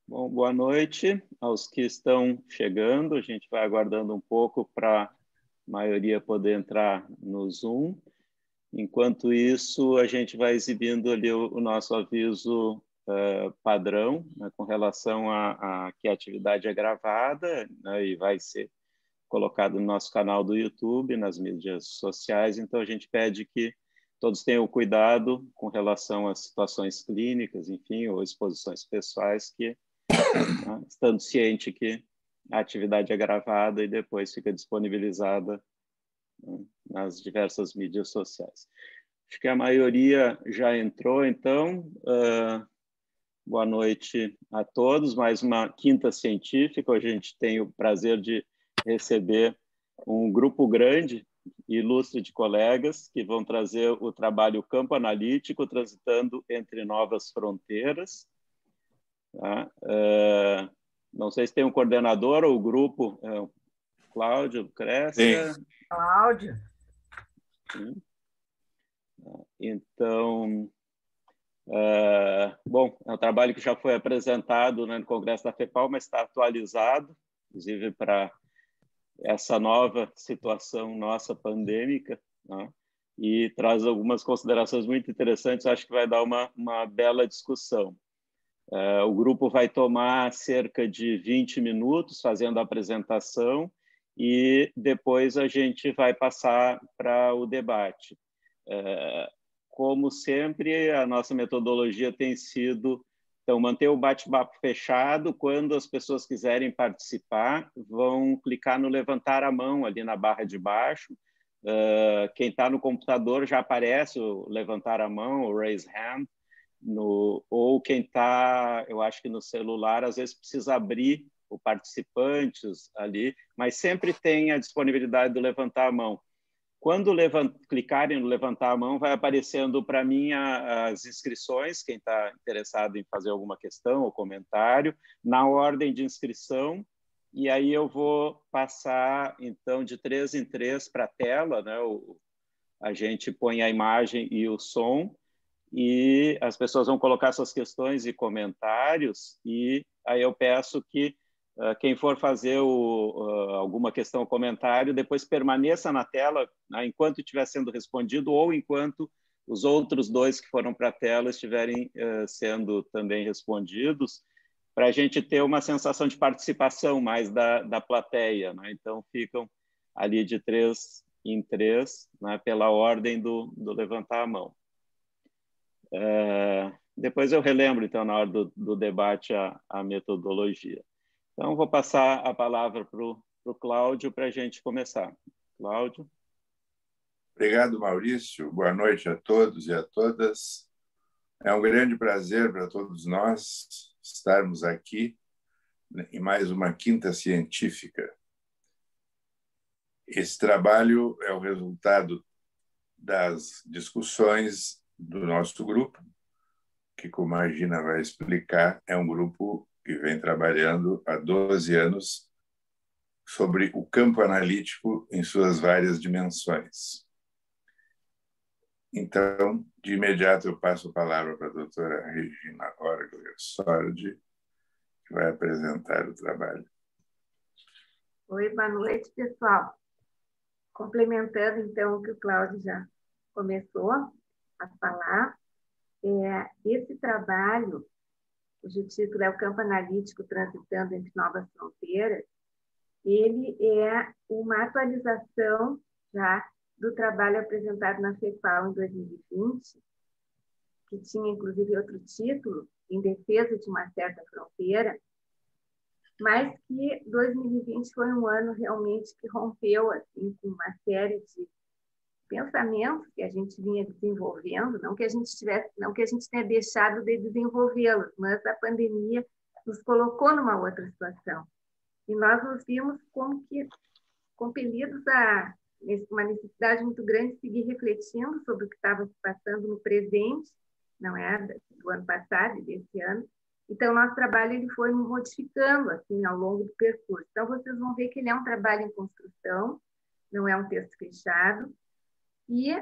Bom, boa noite aos que estão chegando. A gente vai aguardando um pouco para a maioria poder entrar no Zoom. Enquanto isso, a gente vai exibindo ali o nosso aviso padrão, né, com relação a que a atividade é gravada, né, e vai ser colocado no nosso canal do YouTube, nas mídias sociais. Então, a gente pede que todos tenham cuidado com relação às situações clínicas, enfim, ou exposições pessoais, que estando ciente que a atividade é gravada e depois fica disponibilizada, né, nas diversas mídias sociais. Acho que a maioria já entrou, então. Boa noite a todos. Mais uma quinta científica. Hoje a gente tem o prazer de receber um grupo grande e ilustre de colegas que vão trazer o trabalho Campo Analítico, transitando entre novas fronteiras. Tá? Não sei se tem um coordenador ou o grupo, Cláudio, Crécia. Cláudio. Sim. Então, bom, é um trabalho que já foi apresentado, né, no Congresso da FEPAL, mas está atualizado, inclusive para essa nova situação nossa pandêmica, né, e traz algumas considerações muito interessantes. Acho que vai dar uma bela discussão. O grupo vai tomar cerca de 20 minutos fazendo a apresentação e depois a gente vai passar para o debate. Como sempre, a nossa metodologia tem sido, então, manter o bate-papo fechado. Quando as pessoas quiserem participar, vão clicar no levantar a mão ali na barra de baixo. Quem está no computador já aparece o levantar a mão, o raise hand. Ou quem está, eu acho que no celular, às vezes precisa abrir o participantes ali, mas sempre tem a disponibilidade do levantar a mão. Quando clicarem no levantar a mão, vai aparecendo para mim as inscrições, quem está interessado em fazer alguma questão ou comentário, na ordem de inscrição, e aí eu vou passar, então, de 3 em 3 para a tela, né? A gente põe a imagem e o som, e as pessoas vão colocar suas questões e comentários, e aí eu peço que quem for fazer alguma questão ou comentário, depois permaneça na tela, né, enquanto estiver sendo respondido ou enquanto os outros dois que foram para a tela estiverem sendo também respondidos, para a gente ter uma sensação de participação mais da plateia, né? Então, ficam ali de 3 em 3, né, pela ordem do levantar a mão. Depois eu relembro, então, na hora do debate, a metodologia. Então, vou passar a palavra para o Cláudio para a gente começar. Cláudio. Obrigado, Maurício. Boa noite a todos e a todas. É um grande prazer para todos nós estarmos aqui em mais uma quinta científica. Esse trabalho é o resultado das discussões do nosso grupo, que, como a Gina vai explicar, é um grupo que vem trabalhando há 12 anos sobre o campo analítico em suas várias dimensões. Então, de imediato, eu passo a palavra para a doutora Regina Orgler Sordi, que vai apresentar o trabalho. Oi, boa noite, pessoal. Complementando, então, o que o Cláudio já começou a falar, esse trabalho, cujo título é O Campo Analítico Transitando entre Novas Fronteiras, ele é uma atualização já do trabalho apresentado na FEPAL em 2020, que tinha, inclusive, outro título, Em Defesa de uma Certa Fronteira, mas que 2020 foi um ano realmente que rompeu assim, com uma série de pensamentos que a gente vinha desenvolvendo, não que a gente tenha deixado de desenvolvê-los, mas a pandemia nos colocou numa outra situação. E nós nos vimos como que compelidos a uma necessidade muito grande de seguir refletindo sobre o que estava se passando no presente, não é, do ano passado e desse ano. Então, nosso trabalho ele foi modificando assim ao longo do percurso. Então, vocês vão ver que ele é um trabalho em construção, não é um texto fechado, e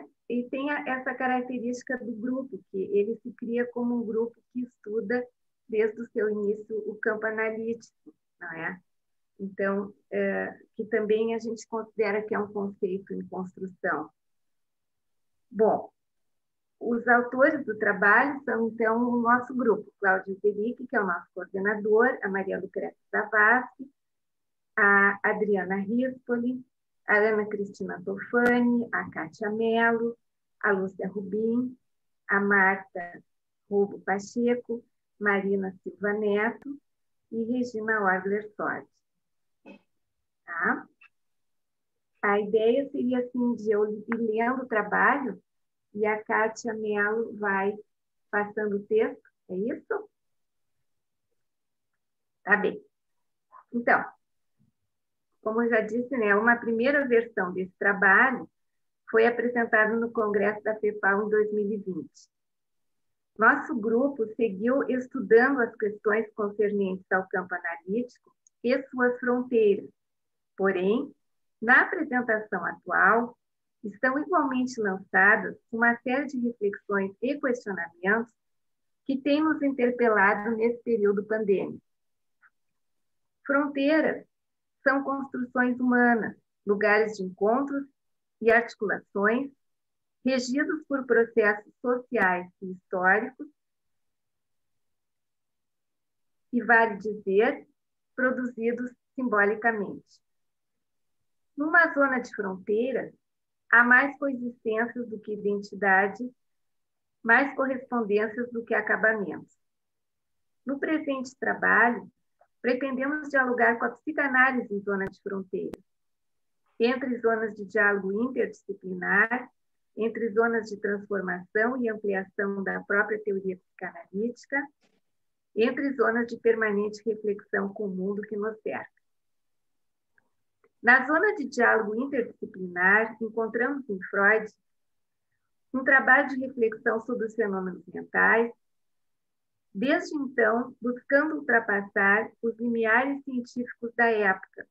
tem essa característica do grupo, que ele se cria como um grupo que estuda desde o seu início, o campo analítico, não é? Então, que também a gente considera que é um conceito em construção. Bom, os autores do trabalho são, então, o nosso grupo, Cláudio Zeric, que é o nosso coordenador, a Maria Lucrécia Zavascki, a Adriana Rispoli, a Ana Cristina Tofani, a Kátia Mello, a Lúcia Rubim, a Marta Rubo Pacheco, Marina Silva Neto e Regina Orgler Sordi. Tá? A ideia seria assim, de eu ir lendo o trabalho e a Kátia Mello vai passando o texto, é isso? Tá bem. Então, como eu já disse, né, uma primeira versão desse trabalho foi apresentada no Congresso da FEPAL em 2020. Nosso grupo seguiu estudando as questões concernentes ao campo analítico e suas fronteiras. Porém, na apresentação atual, estão igualmente lançadas uma série de reflexões e questionamentos que têm nos interpelado nesse período pandêmico. Fronteiras são construções humanas, lugares de encontros e articulações regidos por processos sociais e históricos e, vale dizer, produzidos simbolicamente. Numa zona de fronteira, há mais coexistências do que identidade, mais correspondências do que acabamentos. No presente trabalho, pretendemos dialogar com a psicanálise em zona de fronteira, entre zonas de diálogo interdisciplinar, entre zonas de transformação e ampliação da própria teoria psicanalítica, entre zonas de permanente reflexão com o mundo que nos cerca. Na zona de diálogo interdisciplinar, encontramos em Freud um trabalho de reflexão sobre os fenômenos mentais, desde então buscando ultrapassar os limiares científicos da época,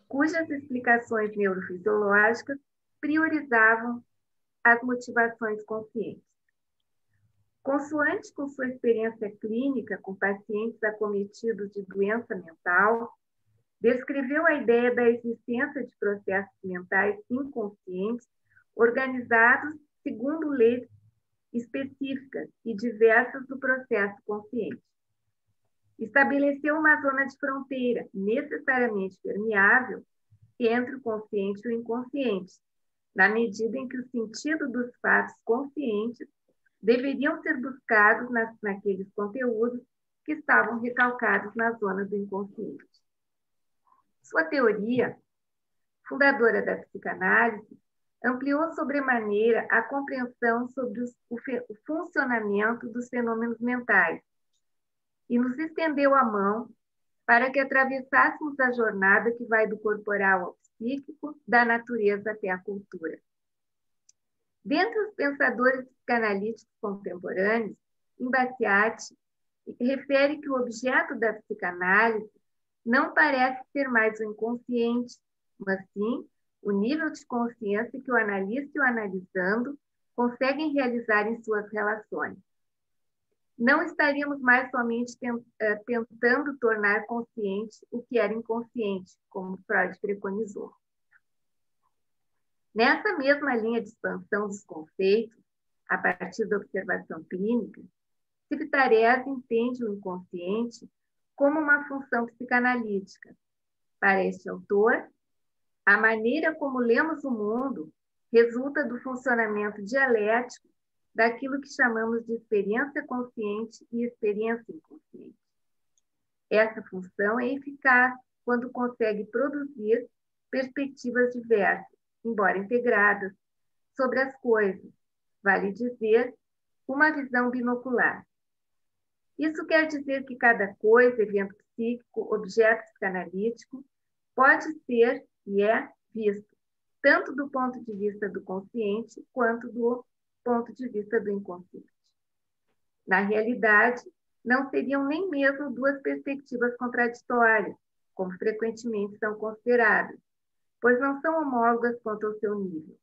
cujas explicações neurofisiológicas priorizavam as motivações conscientes. Consoante com sua experiência clínica com pacientes acometidos de doença mental, descreveu a ideia da existência de processos mentais inconscientes organizados segundo leis específicas e diversas do processo consciente. Estabeleceu uma zona de fronteira necessariamente permeável entre o consciente e o inconsciente, na medida em que o sentido dos fatos conscientes deveriam ser buscados naqueles conteúdos que estavam recalcados na zona do inconsciente. Sua teoria, fundadora da psicanálise, ampliou sobremaneira a compreensão sobre o funcionamento dos fenômenos mentais e nos estendeu a mão para que atravessássemos a jornada que vai do corporal ao psíquico, da natureza até a cultura. Dentre os pensadores psicanalíticos contemporâneos, Imbasciati refere que o objeto da psicanálise não parece ser mais o inconsciente, mas sim o nível de consciência que o analista e o analisando conseguem realizar em suas relações. Não estaríamos mais somente tentando tornar consciente o que era inconsciente, como Freud preconizou. Nessa mesma linha de expansão dos conceitos, a partir da observação clínica, Civitariese entende o inconsciente como uma função psicanalítica. Para este autor, a maneira como lemos o mundo resulta do funcionamento dialético daquilo que chamamos de experiência consciente e experiência inconsciente. Essa função é eficaz quando consegue produzir perspectivas diversas, embora integradas, sobre as coisas, vale dizer, uma visão binocular. Isso quer dizer que cada coisa, evento psíquico, objeto psicanalítico, pode ser e é visto, tanto do ponto de vista do consciente, quanto do ponto de vista do inconsciente. Na realidade, não seriam nem mesmo duas perspectivas contraditórias, como frequentemente são consideradas, pois não são homólogas quanto ao seu nível.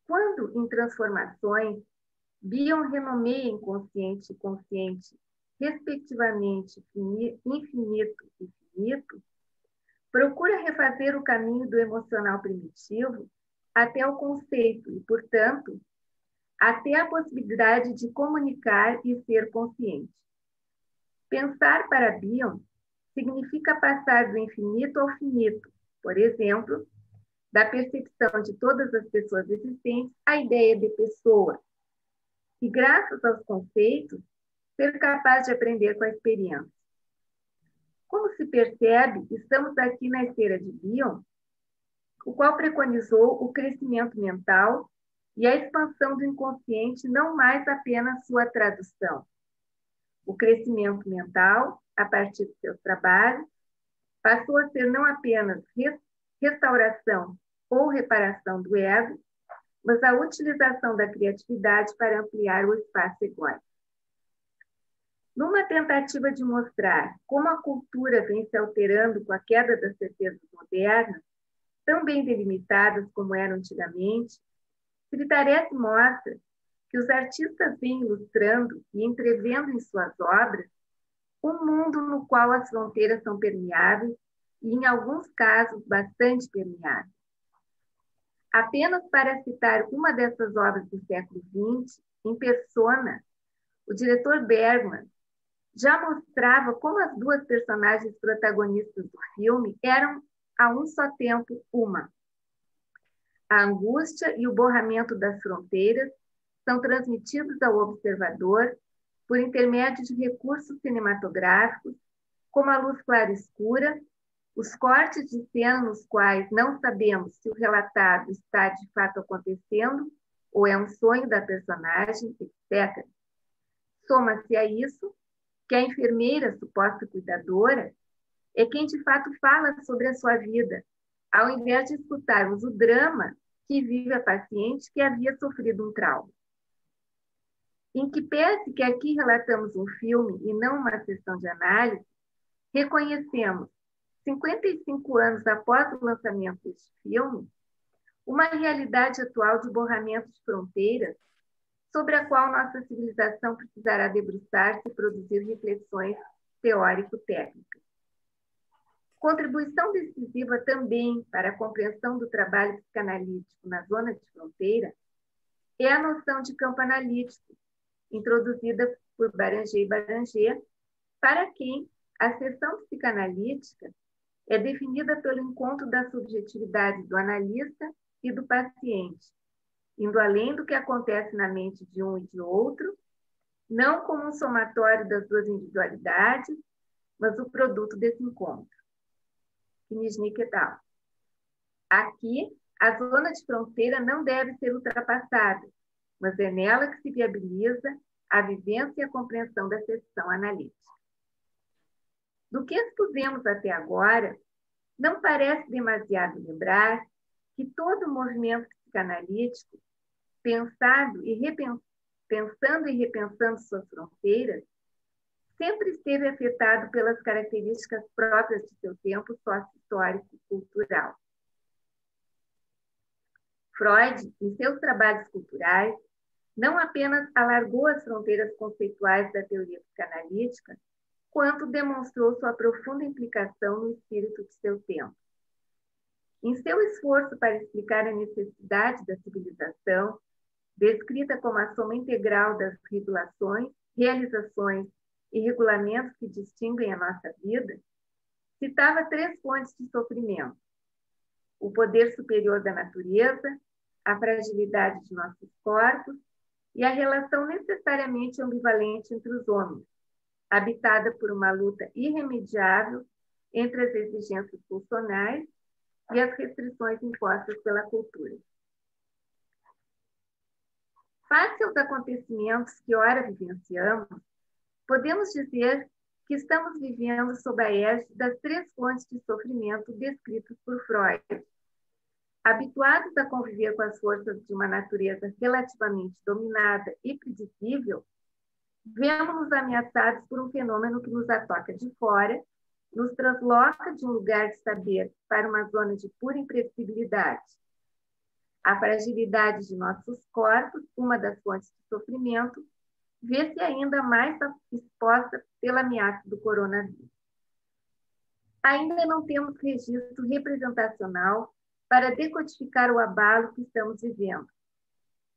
Quando, em transformações, Bion renomeia inconsciente e consciente, respectivamente infinito e finito, procura refazer o caminho do emocional primitivo até o conceito e, portanto, até a possibilidade de comunicar e ser consciente. Pensar para Bion significa passar do infinito ao finito, por exemplo, da percepção de todas as pessoas existentes à ideia de pessoa, e, graças aos conceitos, ser capaz de aprender com a experiência. Como se percebe, estamos aqui na esteira de Bion, o qual preconizou o crescimento mental e a expansão do inconsciente, não mais apenas sua tradução. O crescimento mental, a partir de seus trabalhos, passou a ser não apenas restauração ou reparação do ego, mas a utilização da criatividade para ampliar o espaço egóico. Numa tentativa de mostrar como a cultura vem se alterando com a queda das certezas modernas, tão bem delimitadas como eram antigamente, Fritaresi mostra que os artistas vêm ilustrando e entrevendo em suas obras um mundo no qual as fronteiras são permeáveis e, em alguns casos, bastante permeáveis. Apenas para citar uma dessas obras do século XX, em Persona, o diretor Bergman já mostrava como as duas personagens protagonistas do filme eram, a um só tempo, uma. A angústia e o borramento das fronteiras são transmitidos ao observador por intermédio de recursos cinematográficos, como a luz clara e escura, os cortes de cena nos quais não sabemos se o relatado está de fato acontecendo ou é um sonho da personagem, etc. Soma-se a isso que a enfermeira, suposta cuidadora, é quem de fato fala sobre a sua vida, ao invés de escutarmos o drama que vive a paciente que havia sofrido um trauma. Em que pese que aqui relatamos um filme e não uma sessão de análise, reconhecemos, 55 anos após o lançamento deste filme, uma realidade atual de borramento de fronteiras sobre a qual nossa civilização precisará debruçar-se e produzir reflexões teórico-técnicas. Contribuição decisiva também para a compreensão do trabalho psicanalítico na zona de fronteira é a noção de campo analítico, introduzida por Baranger e Baranger, para quem a seção psicanalítica é definida pelo encontro da subjetividade do analista e do paciente, indo além do que acontece na mente de um e de outro, não como um somatório das duas individualidades, mas o produto desse encontro. Kniznik et al. Aqui, a zona de fronteira não deve ser ultrapassada, mas é nela que se viabiliza a vivência e a compreensão da seção analítica. Do que expusemos até agora, não parece demasiado lembrar que todo o movimento psicanalítico, pensando e repensando suas fronteiras, sempre esteve afetado pelas características próprias de seu tempo sócio-histórico-cultural. Freud, em seus trabalhos culturais, não apenas alargou as fronteiras conceituais da teoria psicanalítica, quanto demonstrou sua profunda implicação no espírito de seu tempo. Em seu esforço para explicar a necessidade da civilização, descrita como a soma integral das regulações, realizações e regulamentos que distinguem a nossa vida, citava 3 fontes de sofrimento: o poder superior da natureza, a fragilidade de nossos corpos e a relação necessariamente ambivalente entre os homens, habitada por uma luta irremediável entre as exigências pulsionais e as restrições impostas pela cultura. Face aos acontecimentos que ora vivenciamos, podemos dizer que estamos vivendo sob a égide das 3 fontes de sofrimento descritas por Freud. Habituados a conviver com as forças de uma natureza relativamente dominada e previsível, vemos-nos ameaçados por um fenômeno que nos ataca de fora, nos transloca de um lugar de saber para uma zona de pura imprevisibilidade. A fragilidade de nossos corpos, uma das fontes de sofrimento, vê-se ainda mais exposta pela ameaça do coronavírus. Ainda não temos registro representacional para decodificar o abalo que estamos vivendo,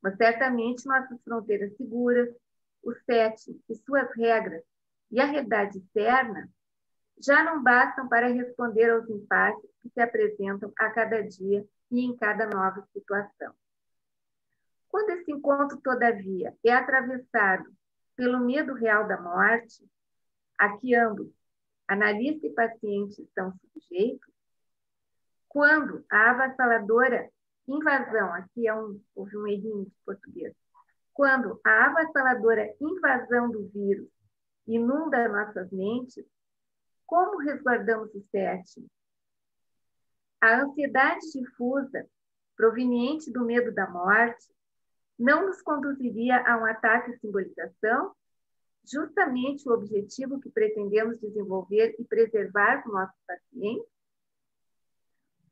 mas certamente nossas fronteiras seguras, o SET e suas regras e a realidade externa já não bastam para responder aos impasses que se apresentam a cada dia e em cada nova situação. Quando esse encontro, todavia, é atravessado pelo medo real da morte, a que ambos, analista e paciente, estão sujeitos, quando a avassaladora invasão, aqui houve um errinho de português, quando a avassaladora invasão do vírus inunda nossas mentes, como resguardamos o SET? A ansiedade difusa, proveniente do medo da morte, não nos conduziria a um ataque à simbolização, justamente o objetivo que pretendemos desenvolver e preservar com nossos pacientes?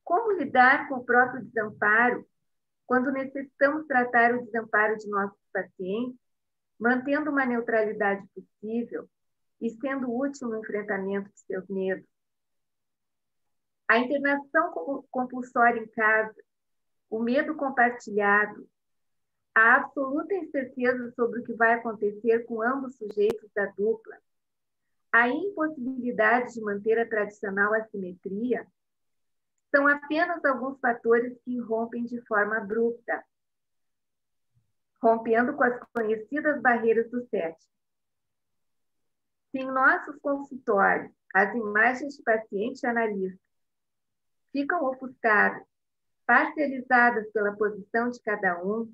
Como lidar com o próprio desamparo quando necessitamos tratar o desamparo de nossos pacientes, mantendo uma neutralidade possível e sendo útil no enfrentamento de seus medos? A internação compulsória em casa, o medo compartilhado, a absoluta incerteza sobre o que vai acontecer com ambos sujeitos da dupla, a impossibilidade de manter a tradicional assimetria, são apenas alguns fatores que irrompem de forma abrupta, rompendo com as conhecidas barreiras do SET. Se em nossos consultórios as imagens de paciente e analista ficam ofuscadas, parcializadas pela posição de cada um,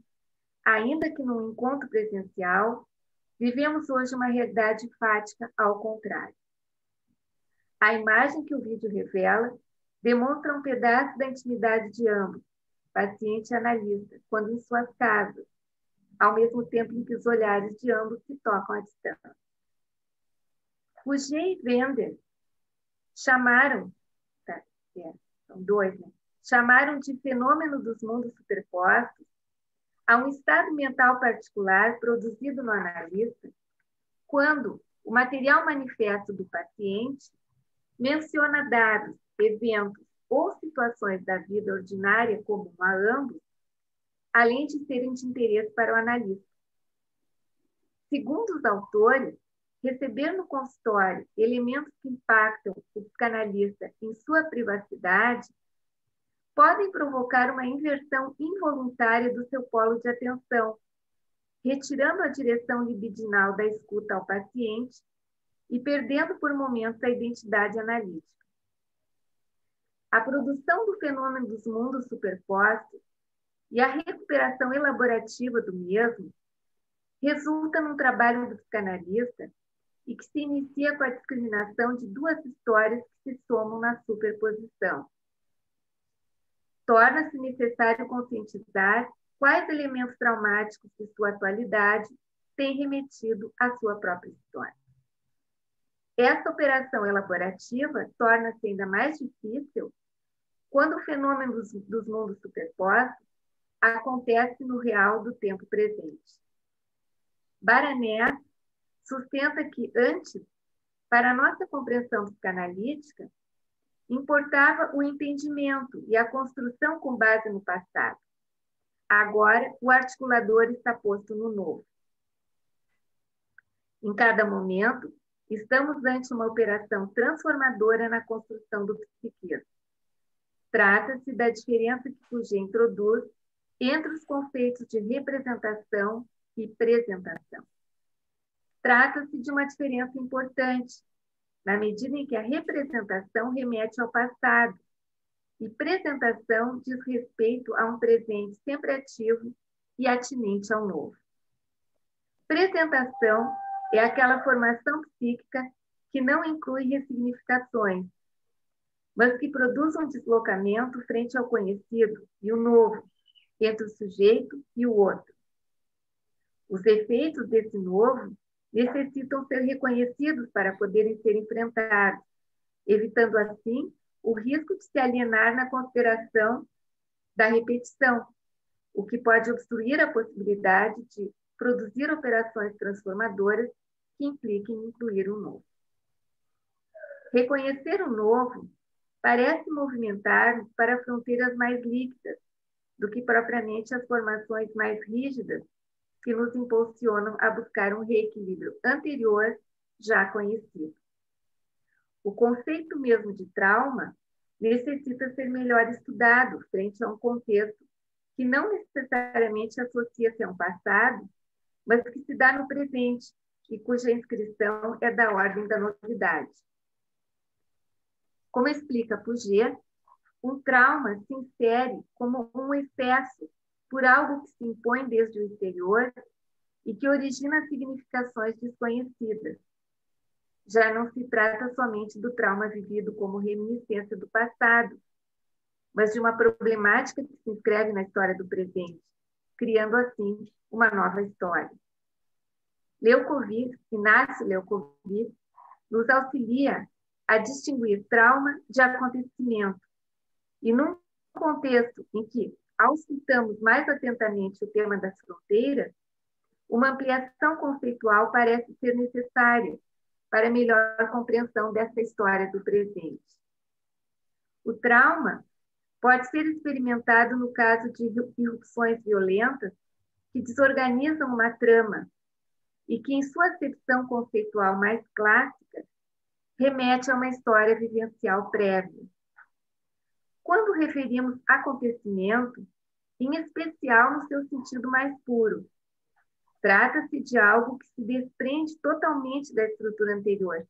ainda que num encontro presencial, vivemos hoje uma realidade fática ao contrário. A imagem que o vídeo revela demonstra um pedaço da intimidade de ambos, paciente e analista, quando em suas casas, ao mesmo tempo em que os olhares de ambos se tocam à distância. Fougier e Wender chamaram, são dois, né? Chamaram de fenômeno dos mundos superpostos a um estado mental particular produzido no analista quando o material manifesto do paciente menciona dados, eventos ou situações da vida ordinária comum a ambos, além de serem de interesse para o analista. Segundo os autores, receber no consultório elementos que impactam o psicanalista em sua privacidade podem provocar uma inversão involuntária do seu polo de atenção, retirando a direção libidinal da escuta ao paciente e perdendo por momentos a identidade analítica. A produção do fenômeno dos mundos superpostos e a recuperação elaborativa do mesmo resulta num trabalho do psicanalista e que se inicia com a discriminação de duas histórias que se somam na superposição. Torna-se necessário conscientizar quais elementos traumáticos de sua atualidade têm remetido à sua própria história. Esta operação elaborativa torna-se ainda mais difícil quando o fenômeno dos mundos superpostos acontece no real do tempo presente. Baranés sustenta que, antes, para a nossa compreensão psicanalítica, importava o entendimento e a construção com base no passado. Agora, o articulador está posto no novo. Em cada momento, estamos ante uma operação transformadora na construção do psiquismo. Trata-se da diferença que Fougier introduz entre os conceitos de representação e presentação. Trata-se de uma diferença importante, na medida em que a representação remete ao passado e presentação diz respeito a um presente sempre ativo e atinente ao novo. Presentação é aquela formação psíquica que não inclui ressignificações, mas que produz um deslocamento frente ao conhecido e o novo, entre o sujeito e o outro. Os efeitos desse novo necessitam ser reconhecidos para poderem ser enfrentados, evitando assim o risco de se alienar na consideração da repetição, o que pode obstruir a possibilidade de produzir operações transformadoras que impliquem incluir o novo. Reconhecer o novo parece movimentar-nos para fronteiras mais líquidas do que propriamente as formações mais rígidas que nos impulsionam a buscar um reequilíbrio anterior já conhecido. O conceito mesmo de trauma necessita ser melhor estudado frente a um contexto que não necessariamente associa-se a um passado, mas que se dá no presente e cuja inscrição é da ordem da novidade. Como explica Puget, um trauma se insere como um excesso por algo que se impõe desde o exterior e que origina significações desconhecidas. Já não se trata somente do trauma vivido como reminiscência do passado, mas de uma problemática que se inscreve na história do presente, criando assim uma nova história. Inácio Leucovitch nos auxilia a distinguir trauma de acontecimento. E num contexto em que auscultamos mais atentamente o tema das fronteiras, uma ampliação conceitual parece ser necessária para melhor compreensão dessa história do presente. O trauma pode ser experimentado no caso de irrupções violentas que desorganizam uma trama e que, em sua acepção conceitual mais clássica, remete a uma história vivencial prévia. Quando referimos acontecimento, em especial no seu sentido mais puro, trata-se de algo que se desprende totalmente da estrutura anterior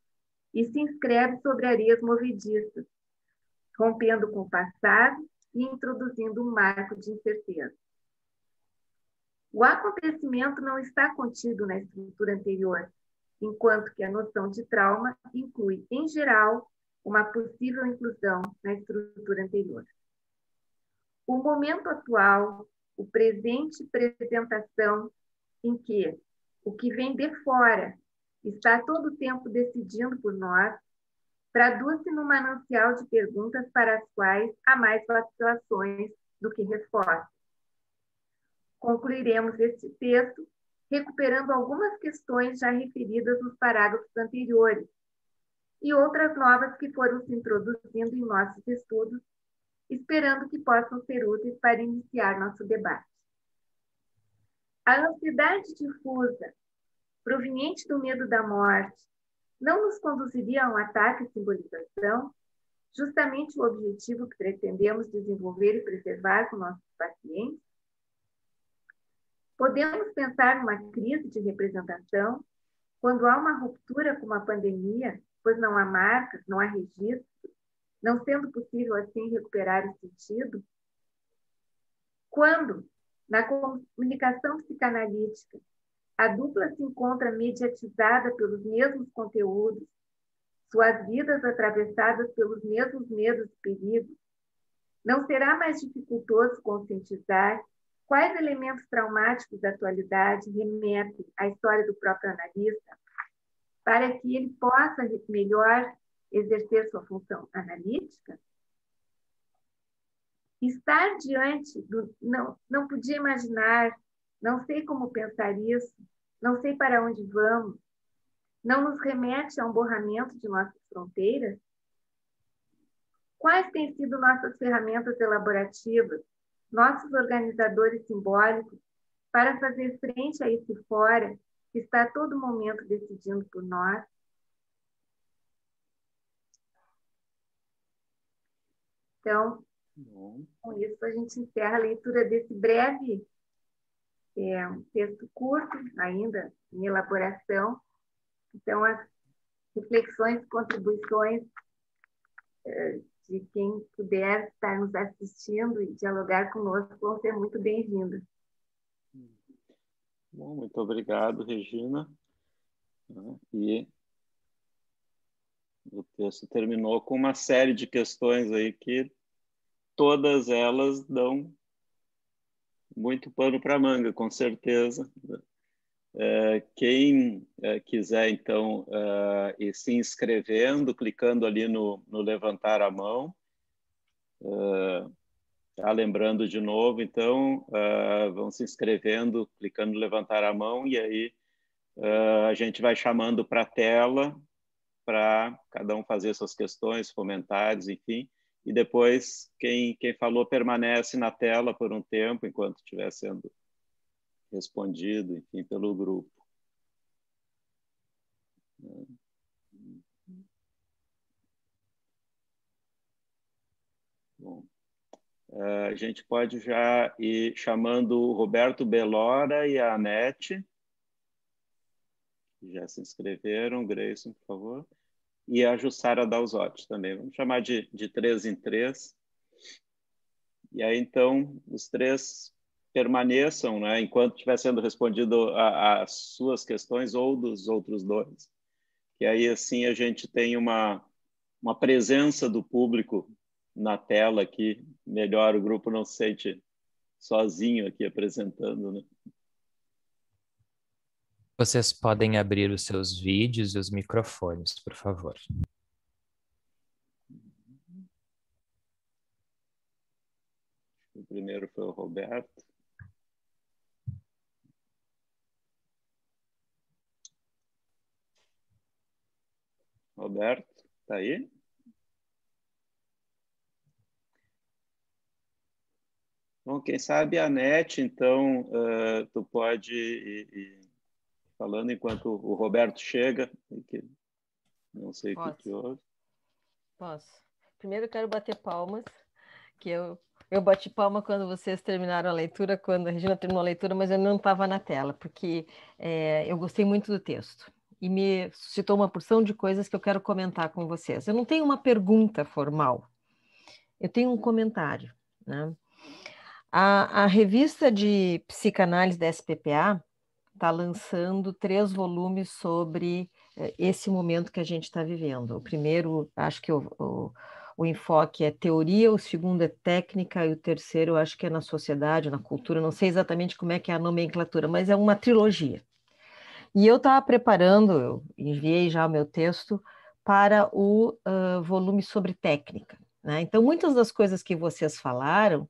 e se inscreve sobre areias movediças, rompendo com o passado e introduzindo um marco de incerteza. O acontecimento não está contido na estrutura anterior, enquanto que a noção de trauma inclui, em geral, uma possível inclusão na estrutura anterior. O momento atual, o presente apresentação, em que o que vem de fora está todo o tempo decidindo por nós, traduz-se num manancial de perguntas para as quais há mais vacilações do que respostas. Concluiremos este texto recuperando algumas questões já referidas nos parágrafos anteriores e outras novas que foram se introduzindo em nossos estudos, esperando que possam ser úteis para iniciar nosso debate. A ansiedade difusa, proveniente do medo da morte, não nos conduziria a um ataque à simbolização, justamente o objetivo que pretendemos desenvolver e preservar com nossos pacientes? Podemos pensar numa crise de representação quando há uma ruptura com uma pandemia, pois não há marcas, não há registros, não sendo possível assim recuperar o sentido? Quando, na comunicação psicanalítica, a dupla se encontra mediatizada pelos mesmos conteúdos, suas vidas atravessadas pelos mesmos medos e perigos, não será mais dificultoso conscientizar quais elementos traumáticos da atualidade remetem à história do próprio analista, para que ele possa melhor exercer sua função analítica? Estar diante do não podia imaginar, não sei como pensar isso, não sei para onde vamos, não nos remete a um borramento de nossas fronteiras? Quais têm sido nossas ferramentas elaborativas, nossos organizadores simbólicos, para fazer frente a esse fora que está a todo momento decidindo por nós? Então, com isso a gente encerra a leitura desse breve um texto curto, ainda em elaboração. Então, as reflexões e contribuições de quem puder estar nos assistindo e dialogar conosco vão ser muito bem-vindas. Bom, muito obrigado, Regina. E o texto terminou com uma série de questões aí que todas elas dão muito pano para manga, com certeza. Quem quiser, então, ir se inscrevendo, clicando ali no levantar a mão, Lembrando de novo, então, vão se inscrevendo, clicando no levantar a mão, e aí a gente vai chamando para a tela para cada um fazer suas questões, comentários, enfim, e depois quem falou permanece na tela por um tempo, enquanto estiver sendo respondido, enfim, pelo grupo. Bom, a gente pode já ir chamando o Roberto Belora e a Anete, que já se inscreveram. Grayson, por favor. E a Jussara Dalzotti também. Vamos chamar de 3 em 3. E aí, então, os 3 permaneçam, né, enquanto estiver sendo respondido as suas questões ou dos outros 2. Que aí, assim, a gente tem uma presença do público na tela aqui, melhor, o grupo não se sente sozinho aqui apresentando, né? Vocês podem abrir os seus vídeos e os microfones, por favor. O primeiro foi o Roberto. Roberto, tá aí? Bom, quem sabe a Anete, então, tu pode ir falando enquanto o Roberto chega, que não sei o que houve. Posso. Primeiro eu quero bater palmas, que eu bati palma quando vocês terminaram a leitura, quando a Regina terminou a leitura, mas eu não estava na tela, porque eu gostei muito do texto e me suscitou uma porção de coisas que eu quero comentar com vocês. Eu não tenho uma pergunta formal, eu tenho um comentário, né? A revista de psicanálise da SPPA está lançando 3 volumes sobre esse momento que a gente está vivendo. O primeiro, acho que o enfoque é teoria, o segundo é técnica, e o terceiro, eu acho que é na sociedade, na cultura, não sei exatamente como é que é a nomenclatura, mas é uma trilogia. E eu estava preparando, eu enviei já o meu texto para o volume sobre técnica, né? Então, muitas das coisas que vocês falaram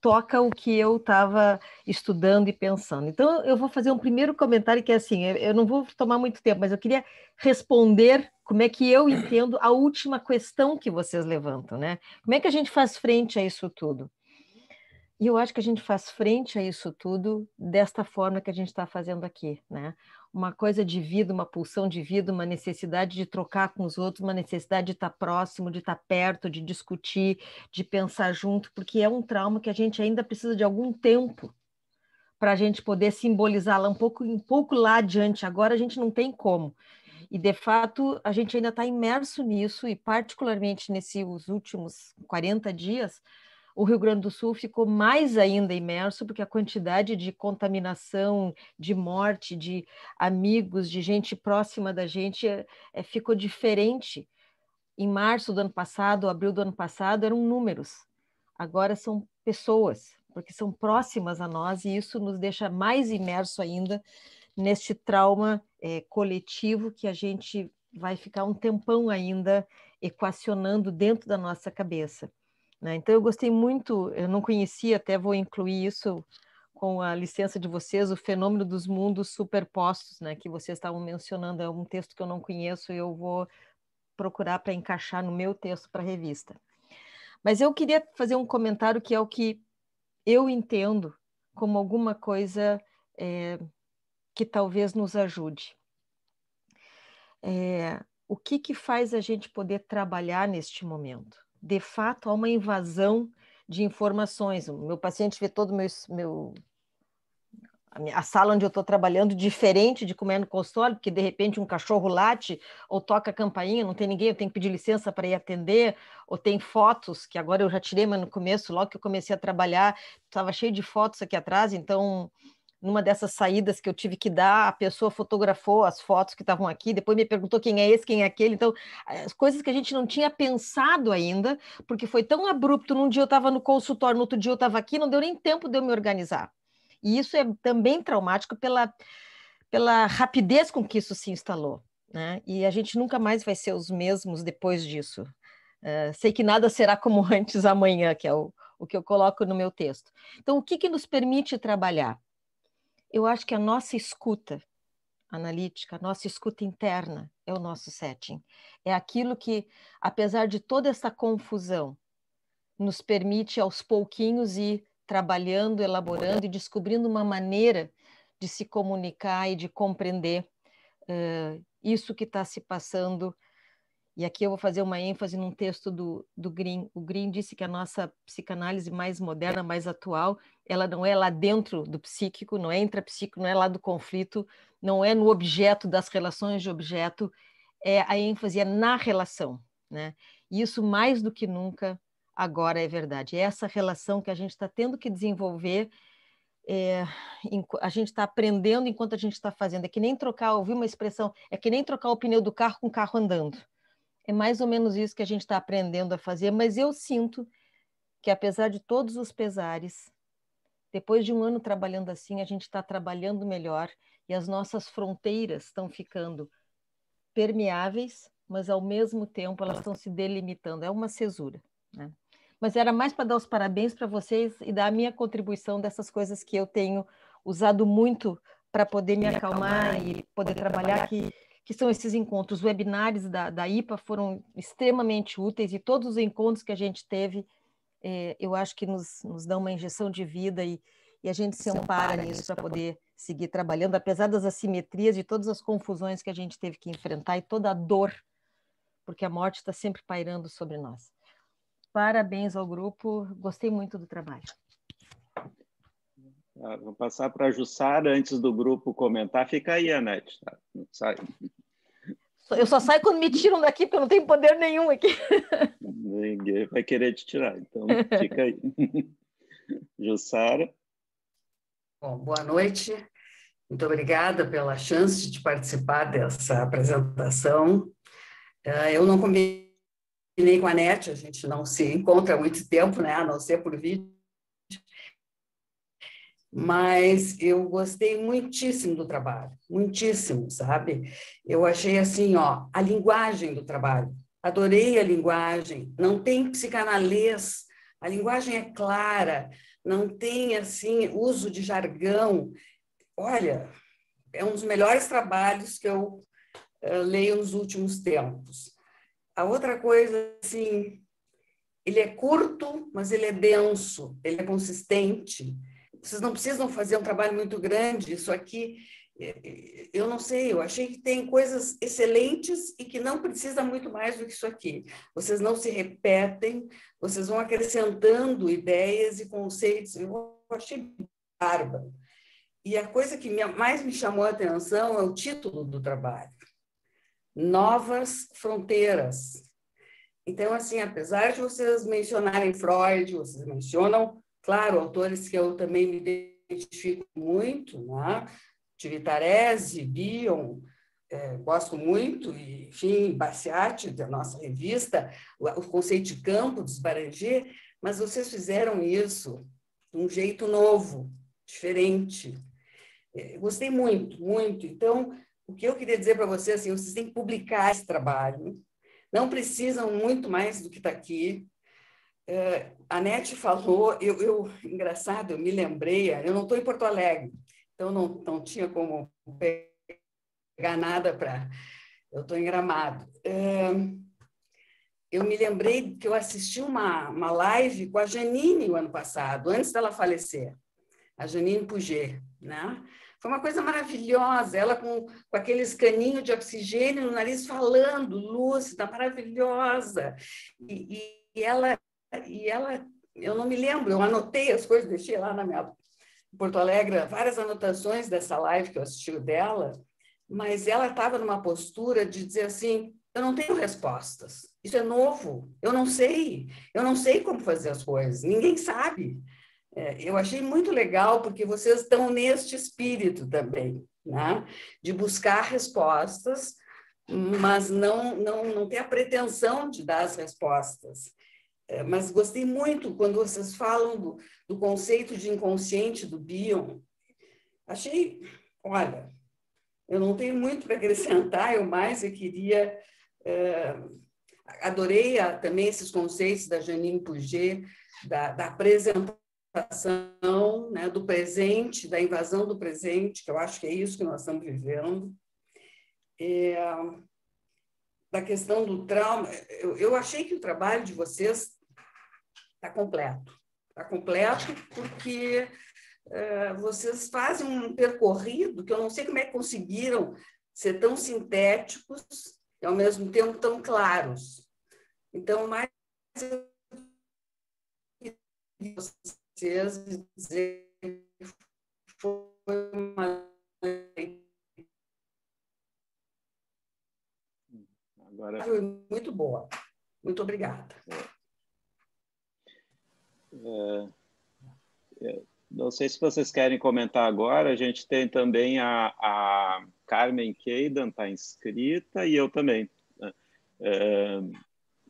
toca o que eu estava estudando e pensando. Então, eu vou fazer um primeiro comentário que é assim, eu não vou tomar muito tempo, mas eu queria responder como é que eu entendo a última questão que vocês levantam, né? Como é que a gente faz frente a isso tudo? E eu acho que a gente faz frente a isso tudo desta forma que a gente está fazendo aqui, né? Uma coisa de vida, uma pulsão de vida, uma necessidade de trocar com os outros, uma necessidade de estar próximo, de estar perto, de discutir, de pensar junto, porque é um trauma que a gente ainda precisa de algum tempo para a gente poder simbolizá-la um pouco lá adiante. Agora a gente não tem como. E, de fato, a gente ainda está imerso nisso, e particularmente nesses últimos 40 dias, o Rio Grande do Sul ficou mais ainda imerso, porque a quantidade de contaminação, de morte, de amigos, de gente próxima da gente ficou diferente. Em março do ano passado, abril do ano passado, eram números. Agora são pessoas, porque são próximas a nós, e isso nos deixa mais imerso ainda neste trauma coletivo que a gente vai ficar um tempão ainda equacionando dentro da nossa cabeça. Então, eu gostei muito, eu não conhecia, até vou incluir isso com a licença de vocês, o fenômeno dos mundos superpostos, né, que vocês estavam mencionando. É um texto que eu não conheço e eu vou procurar para encaixar no meu texto para a revista. Mas eu queria fazer um comentário que é o que eu entendo como alguma coisa que talvez nos ajude. O que faz a gente poder trabalhar neste momento? De fato, há uma invasão de informações. O meu paciente vê todo a sala onde eu estou trabalhando diferente de como é no consultório, porque de repente um cachorro late ou toca a campainha, não tem ninguém, eu tenho que pedir licença para ir atender, ou tem fotos, que agora eu já tirei, mas no começo, logo que eu comecei a trabalhar, estava cheio de fotos aqui atrás, então numa dessas saídas que eu tive que dar, a pessoa fotografou as fotos que estavam aqui, depois me perguntou quem é esse, quem é aquele. Então, as coisas que a gente não tinha pensado ainda, porque foi tão abrupto. Num dia eu estava no consultório, no outro dia eu estava aqui, não deu nem tempo de eu me organizar. E isso é também traumático pela rapidez com que isso se instalou, né? E a gente nunca mais vai ser os mesmos depois disso. Sei que nada será como antes amanhã, que é o que eu coloco no meu texto. Então, o que nos permite trabalhar? Eu acho que a nossa escuta analítica, a nossa escuta interna é o nosso setting. É aquilo que, apesar de toda essa confusão, nos permite aos pouquinhos ir trabalhando, elaborando e descobrindo uma maneira de se comunicar e de compreender isso que está se passando. E aqui eu vou fazer uma ênfase num texto do Green. O Green disse que a nossa psicanálise mais moderna, mais atual, ela não é lá dentro do psíquico, não é intrapsíquico, não é lá do conflito, não é no objeto, das relações de objeto, a ênfase é na relação, né? E isso mais do que nunca agora é verdade. É essa relação que a gente está tendo que desenvolver, a gente está aprendendo enquanto a gente está fazendo. É que nem trocar, ouvi uma expressão, é que nem trocar o pneu do carro com o carro andando. É mais ou menos isso que a gente está aprendendo a fazer, mas eu sinto que, apesar de todos os pesares, depois de um ano trabalhando assim, a gente está trabalhando melhor e as nossas fronteiras estão ficando permeáveis, mas ao mesmo tempo elas estão se delimitando. É uma cesura, né? Mas era mais para dar os parabéns para vocês e dar a minha contribuição dessas coisas que eu tenho usado muito para poder me acalmar e poder trabalhar aqui, que são esses encontros. Os webinários da IPA foram extremamente úteis e todos os encontros que a gente teve, eu acho que nos dão uma injeção de vida e a gente se ampara nisso para poder seguir trabalhando, apesar das assimetrias e todas as confusões que a gente teve que enfrentar e toda a dor, porque a morte está sempre pairando sobre nós. Parabéns ao grupo, gostei muito do trabalho. Vou passar para a Jussara antes do grupo comentar. Fica aí, Anete. Tá? Não sai. Eu só saio quando me tiram daqui, porque eu não tenho poder nenhum aqui. Ninguém vai querer te tirar, então fica aí. Jussara. Bom, boa noite. Muito obrigada pela chance de participar dessa apresentação. Eu não combinei com a Anete, a gente não se encontra há muito tempo, né, a não ser por vídeo. Mas eu gostei muitíssimo do trabalho, muitíssimo, sabe? Eu achei assim, ó, a linguagem do trabalho. Adorei a linguagem, não tem psicanalês, a linguagem é clara, não tem, assim, uso de jargão. Olha, é um dos melhores trabalhos que eu leio nos últimos tempos. A outra coisa, assim, ele é curto, mas ele é denso, ele é consistente. Vocês não precisam fazer um trabalho muito grande. Isso aqui, eu não sei, eu achei que tem coisas excelentes e que não precisa muito mais do que isso aqui. Vocês não se repetem, vocês vão acrescentando ideias e conceitos. Eu achei bárbaro. E a coisa que mais me chamou a atenção é o título do trabalho. Novas Fronteiras. Então, assim, apesar de vocês mencionarem Freud, vocês mencionam, claro, autores que eu também me identifico muito, né? Tivitarese, Bion, gosto muito, e, enfim, Bastiat, da nossa revista, o conceito de campo, dos Baranger, mas vocês fizeram isso de um jeito novo, diferente. Gostei muito, muito. Então, o que eu queria dizer para vocês, assim, vocês têm que publicar esse trabalho, não precisam muito mais do que está aqui. A Anete falou, engraçado, eu me lembrei, eu não estou em Porto Alegre, então não tinha como pegar nada para... Eu estou em Gramado. Eu me lembrei que eu assisti uma live com a Janine o ano passado, antes dela falecer, a Janine Puget, né? Foi uma coisa maravilhosa, ela com aqueles caninhos de oxigênio no nariz falando, lúcida, maravilhosa. E ela, eu não me lembro, eu anotei as coisas, deixei lá na minha Porto Alegre, várias anotações dessa live que eu assisti dela, mas ela estava numa postura de dizer assim, eu não tenho respostas, isso é novo, eu não sei como fazer as coisas, ninguém sabe. Eu achei muito legal, porque vocês estão neste espírito também, né? De buscar respostas, mas não ter a pretensão de dar as respostas. Mas gostei muito quando vocês falam do conceito de inconsciente do Bion. Achei, olha, eu não tenho muito para acrescentar, eu queria Adorei também esses conceitos da Janine Puget, da apresentação, né, do presente, da invasão do presente, que eu acho que é isso que nós estamos vivendo. Da questão do trauma, eu achei que o trabalho de vocês está completo. Está completo porque vocês fazem um percorrido que eu não sei como é que conseguiram ser tão sintéticos e, ao mesmo tempo, tão claros. Então, mais vocês dizer que foi uma... Agora... muito boa. Muito obrigada. Não sei se vocês querem comentar agora. A gente tem também a Carmen Keidan, está inscrita, e eu também.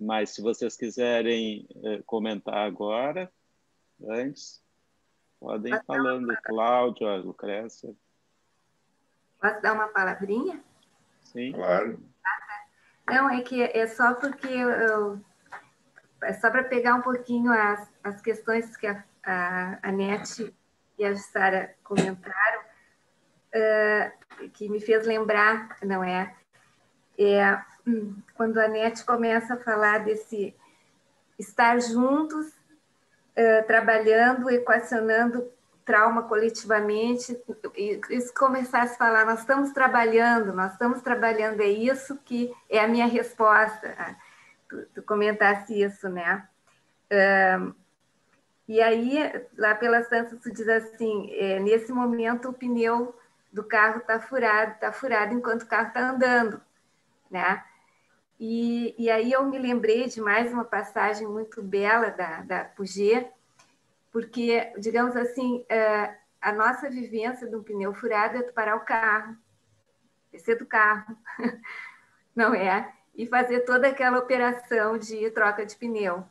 Mas se vocês quiserem comentar agora, antes, podem ir falando. Cláudio, a Lucrécia. Posso dar uma palavrinha? Sim. Claro. Não, é que é só porque é só para pegar um pouquinho as questões que a Anete e a Jussara comentaram, que me fez lembrar, não é? Quando a Anete começa a falar desse estar juntos, trabalhando, equacionando trauma coletivamente, e isso começasse a falar, nós estamos trabalhando, é isso que é a minha resposta. Tu comentasse isso, né? E aí, lá pela Santos, tu diz assim, nesse momento o pneu do carro está furado enquanto o carro está andando, né? E aí eu me lembrei de mais uma passagem muito bela da Puget, porque, digamos assim, a nossa vivência de um pneu furado é tu parar o carro, descer do carro, não é? E fazer toda aquela operação de troca de pneu.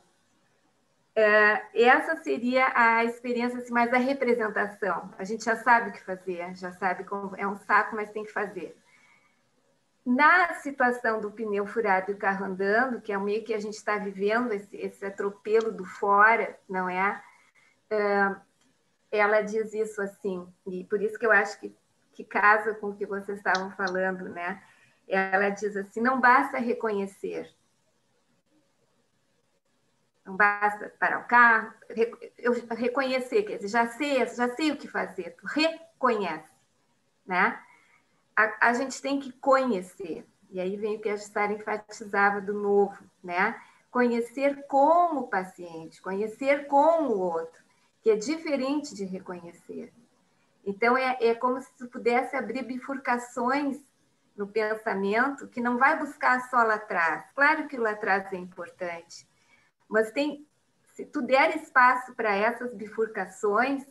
Essa seria a experiência assim, mais da representação. A gente já sabe o que fazer, já sabe como é um saco, mas tem que fazer. Na situação do pneu furado e o carro andando, que é o meio que a gente está vivendo, esse atropelo do fora, não é? Ela diz isso assim, e por isso que eu acho que casa com o que vocês estavam falando, né? Ela diz assim, não basta reconhecer. Não basta parar o carro, reconhecer, quer dizer, já sei o que fazer, tu reconhece, né? A gente tem que conhecer, e aí vem o que a Jussara enfatizava do novo, né? Conhecer como paciente, conhecer como o outro, que é diferente de reconhecer. Então, é como se tu pudesse abrir bifurcações no pensamento que não vai buscar só lá atrás. Claro que o lá atrás é importante, mas se tu der espaço para essas bifurcações,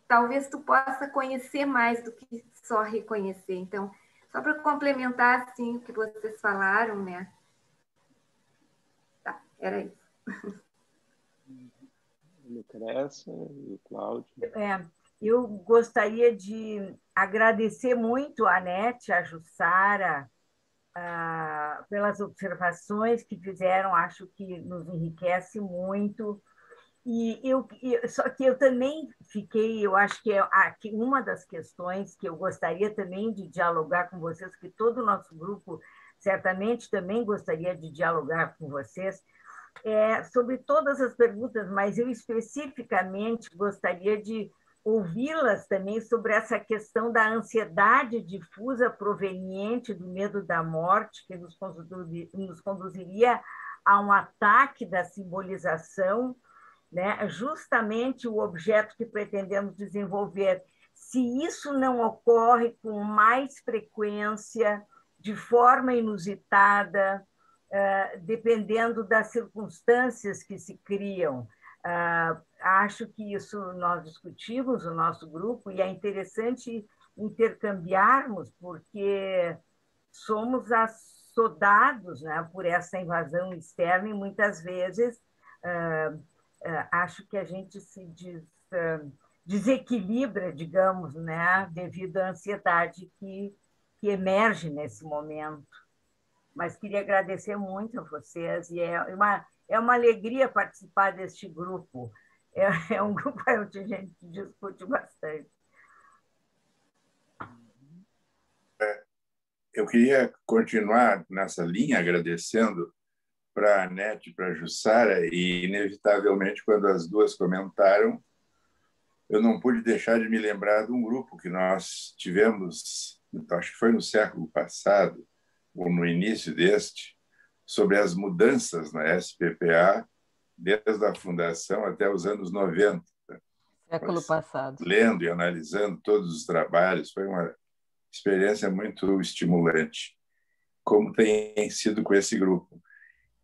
talvez tu possa conhecer mais do que só reconhecer. Então, só para complementar assim, o que vocês falaram, né? Tá, era isso. Lucrécia e o Cláudio. Eu gostaria de agradecer muito a Anete, a Jussara, pelas observações que fizeram, acho que nos enriquece muito. Só que eu também fiquei, eu acho que uma das questões que eu gostaria também de dialogar com vocês, que todo o nosso grupo certamente também gostaria de dialogar com vocês, sobre todas as perguntas, mas eu especificamente gostaria de ouvi-las também sobre essa questão da ansiedade difusa proveniente do medo da morte, que nos conduziria a um ataque da simbolização, né? Justamente o objeto que pretendemos desenvolver. Se isso não ocorre com mais frequência, de forma inusitada, dependendo das circunstâncias que se criam, acho que isso nós discutimos no nosso grupo e é interessante intercambiarmos, porque somos assodados, né, por essa invasão externa e muitas vezes acho que a gente se desequilibra, digamos, né, devido à ansiedade que emerge nesse momento. mas queria agradecer muito a vocês e é uma alegria participar deste grupo. É um grupo onde a gente discute bastante. Eu queria continuar nessa linha, agradecendo para a Anete e para a Jussara, e, inevitavelmente, quando as duas comentaram, eu não pude deixar de me lembrar de um grupo que nós tivemos, acho que foi no século passado, ou no início deste, sobre as mudanças na SPPA, desde a fundação até os anos 90. Século passado. Lendo e analisando todos os trabalhos, foi uma experiência muito estimulante, como tem sido com esse grupo.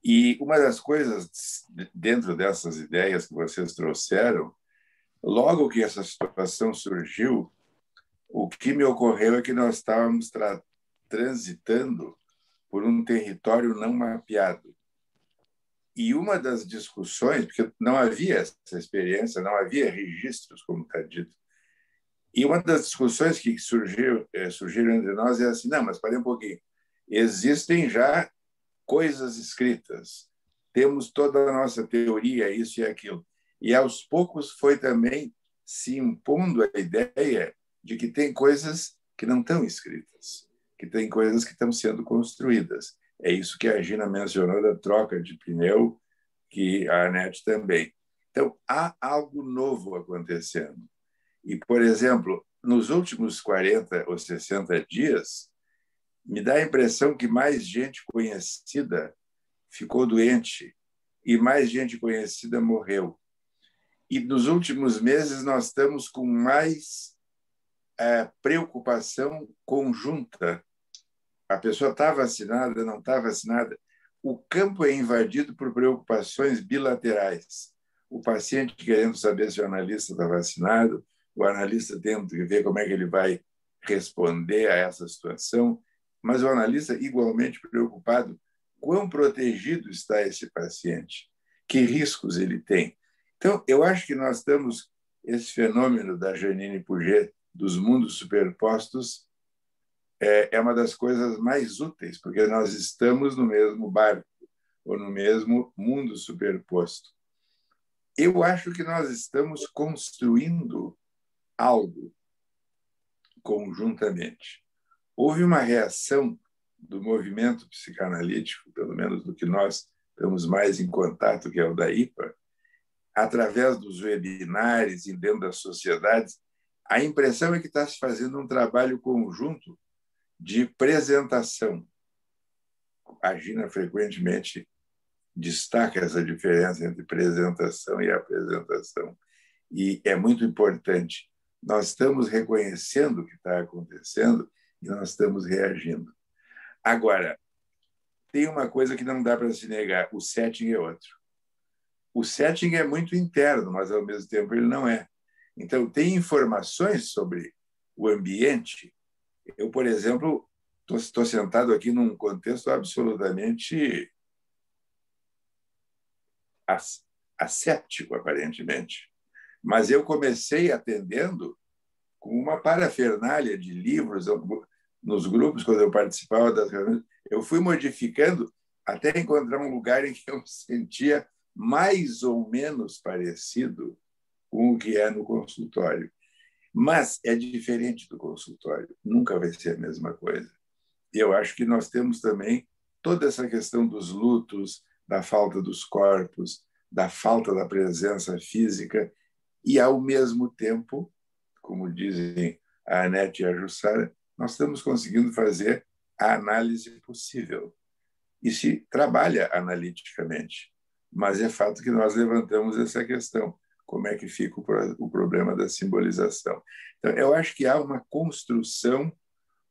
E uma das coisas, dentro dessas ideias que vocês trouxeram, logo que essa situação surgiu, o que me ocorreu é que nós estávamos transitando por um território não mapeado. E uma das discussões, porque não havia essa experiência, não havia registros, como está dito, e uma das discussões que surgiram entre nós é assim, não, mas parem um pouquinho, existem já coisas escritas, temos toda a nossa teoria, isso e aquilo. E, aos poucos, foi também se impondo a ideia de que tem coisas que não estão escritas, que tem coisas que estão sendo construídas. É isso que a Gina mencionou da troca de pneu, que a Anete também. Então, há algo novo acontecendo. E, por exemplo, nos últimos 40 ou 60 dias, me dá a impressão que mais gente conhecida ficou doente e mais gente conhecida morreu. E nos últimos meses nós estamos com mais preocupação conjunta. A pessoa está vacinada, não está vacinada. O campo é invadido por preocupações bilaterais. O paciente querendo saber se o analista está vacinado, o analista tendo que ver como é que ele vai responder a essa situação, mas o analista igualmente preocupado: quão protegido está esse paciente? Que riscos ele tem? Então, eu acho que nós estamos, esse fenômeno da Janine Puget, dos mundos superpostos, é uma das coisas mais úteis, porque nós estamos no mesmo barco, ou no mesmo mundo superposto. Eu acho que nós estamos construindo algo conjuntamente. Houve uma reação do movimento psicanalítico, pelo menos do que nós estamos mais em contato, que é o da IPA, através dos webinários e dentro das sociedades. A impressão é que está se fazendo um trabalho conjunto de apresentação. A Gina frequentemente destaca essa diferença entre apresentação e apresentação. E é muito importante. Nós estamos reconhecendo o que está acontecendo e nós estamos reagindo. Agora, tem uma coisa que não dá para se negar: o setting é outro. O setting é muito interno, mas, ao mesmo tempo, ele não é. Então, tem informações sobre o ambiente. Eu, por exemplo, estou sentado aqui num contexto absolutamente asséptico, aparentemente. Mas eu comecei atendendo com uma parafernália de livros nos grupos, quando eu participava das reuniões. Eu fui modificando até encontrar um lugar em que eu me sentia mais ou menos parecido com o que é no consultório. Mas é diferente do consultório, nunca vai ser a mesma coisa. E eu acho que nós temos também toda essa questão dos lutos, da falta dos corpos, da falta da presença física, e, ao mesmo tempo, como dizem a Anete e a Jussara, nós estamos conseguindo fazer a análise possível. E se trabalha analiticamente. Mas é fato que nós levantamos essa questão: como é que fica o problema da simbolização? Então, eu acho que há uma construção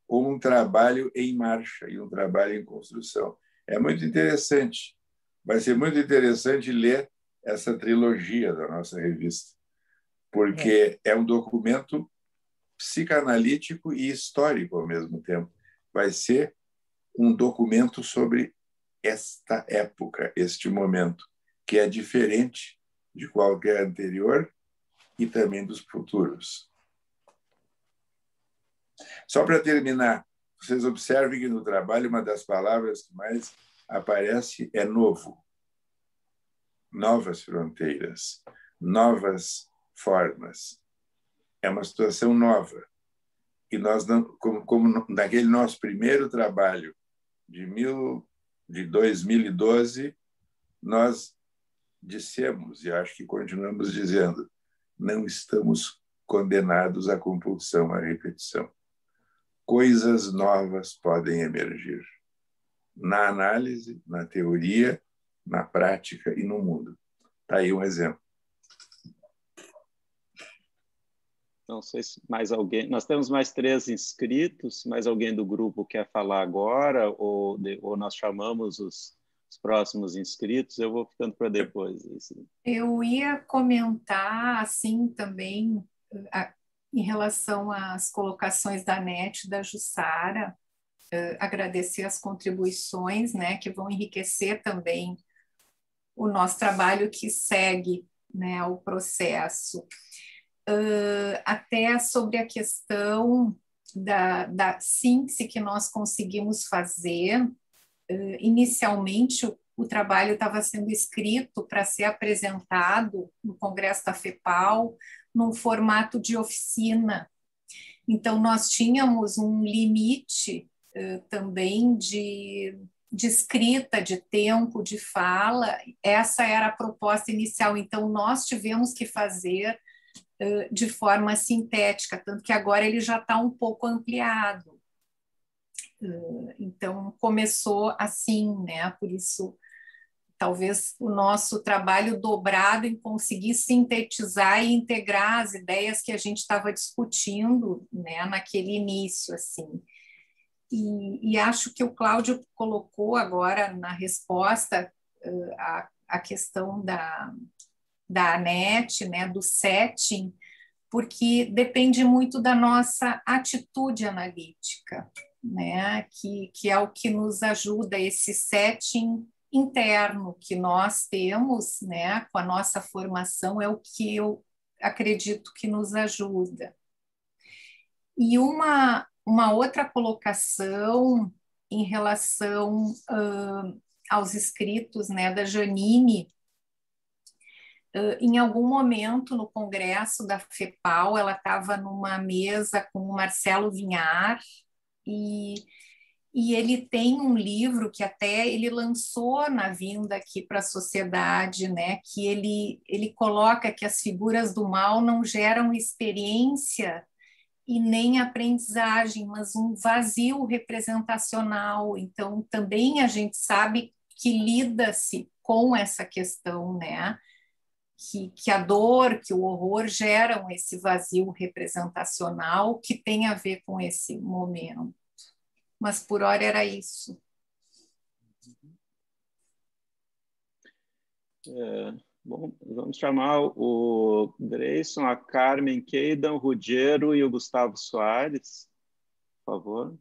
ou um trabalho em marcha e um trabalho em construção. É muito interessante. Vai ser muito interessante ler essa trilogia da nossa revista, porque é um documento psicanalítico e histórico ao mesmo tempo. Vai ser um documento sobre esta época, este momento, que é diferente de qualquer anterior e também dos futuros. Só para terminar, vocês observem que no trabalho uma das palavras que mais aparece é novo. Novas fronteiras, novas formas. É uma situação nova. E nós, não, como naquele nosso primeiro trabalho de 2012, nós dissemos, e acho que continuamos dizendo, não estamos condenados à compulsão, à repetição. Coisas novas podem emergir na análise, na teoria, na prática e no mundo. Está aí um exemplo. Não sei se mais alguém... Nós temos mais 3 inscritos. Se mais alguém do grupo quer falar agora, ou nós chamamos os próximos inscritos, eu vou ficando para depois. Eu ia comentar, assim, também, em relação às colocações da NET, da Jussara, agradecer as contribuições, né, que vão enriquecer também o nosso trabalho que segue, né, o processo. Até sobre a questão da síntese que nós conseguimos fazer. Inicialmente, o trabalho estava sendo escrito para ser apresentado no Congresso da FEPAL, num formato de oficina. Então, nós tínhamos um limite também de escrita, de tempo, de fala. Essa era a proposta inicial. Então, nós tivemos que fazer de forma sintética, tanto que agora ele já está um pouco ampliado. Então, começou assim, né? Por isso, talvez o nosso trabalho dobrado em conseguir sintetizar e integrar as ideias que a gente estava discutindo, né, naquele início, assim. E acho que o Cláudio colocou agora na resposta a questão da ANET, né, do setting, porque depende muito da nossa atitude analítica, né, que é o que nos ajuda, esse setting interno que nós temos, né, com a nossa formação, é o que eu acredito que nos ajuda. E uma outra colocação em relação aos escritos, né, da Janine. Em algum momento no congresso da FEPAL, ela estava numa mesa com o Marcelo Vinhar, e ele tem um livro que até ele lançou na vinda aqui para a sociedade, né, que ele coloca que as figuras do mal não geram experiência e nem aprendizagem, mas um vazio representacional. Então, também a gente sabe que lida-se com essa questão, né, que a dor, que o horror geram esse vazio representacional que tem a ver com esse momento. Mas por hora era isso. Bom, vamos chamar o Grayson, a Carmen Keidan, o Ruggiero e o Gustavo Soares, por favor.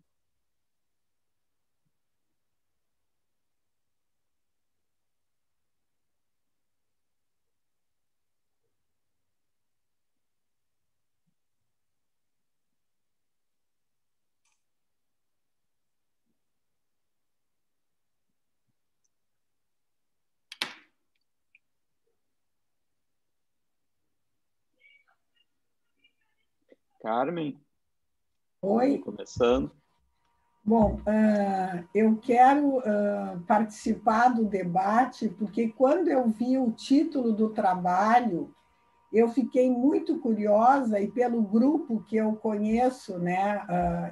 Carmen? Oi. Começando. Bom, eu quero participar do debate, porque quando eu vi o título do trabalho, eu fiquei muito curiosa, e pelo grupo que eu conheço, né,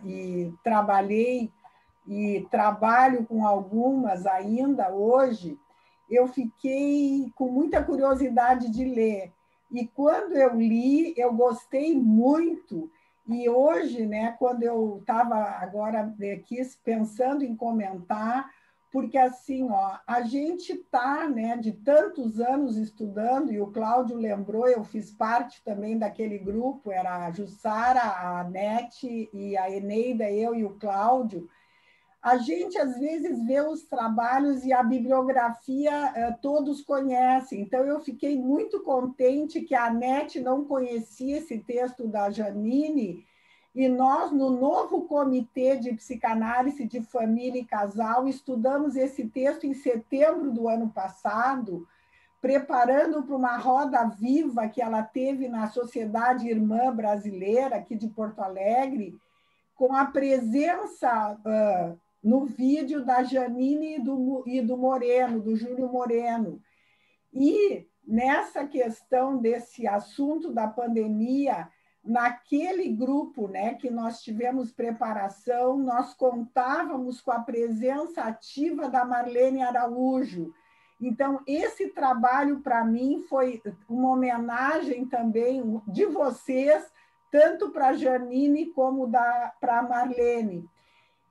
e trabalhei e trabalho com algumas ainda hoje, eu fiquei com muita curiosidade de ler. E quando eu li, eu gostei muito. E hoje, né, quando eu estava agora aqui pensando em comentar, porque assim, ó, a gente está, né, de tantos anos estudando, e o Cláudio lembrou, eu fiz parte também daquele grupo, era a Jussara, a Nete e a Eneida, eu e o Cláudio. A gente, às vezes, vê os trabalhos e a bibliografia todos conhecem. Então, eu fiquei muito contente que a Nete não conhecia esse texto da Janine, e nós, no novo Comitê de Psicanálise de Família e Casal, estudamos esse texto em setembro do ano passado, preparando para uma roda viva que ela teve na Sociedade Irmã Brasileira, aqui de Porto Alegre, com a presença no vídeo da Janine e do Moreno, do Júlio Moreno. E nessa questão desse assunto da pandemia, naquele grupo, né, que nós tivemos preparação, nós contávamos com a presença ativa da Marlene Araújo. Então, esse trabalho, para mim, foi uma homenagem também de vocês, tanto para a Janine como para a Marlene.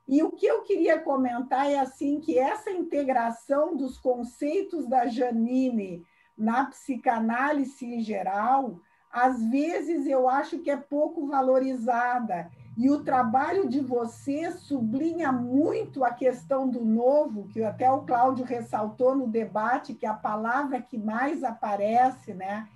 E o que eu queria comentar é assim, que essa integração dos conceitos da Janine na psicanálise em geral, às vezes eu acho que é pouco valorizada. E o trabalho de você sublinha muito a questão do novo, que até o Cláudio ressaltou no debate, que é a palavra que mais aparece, né?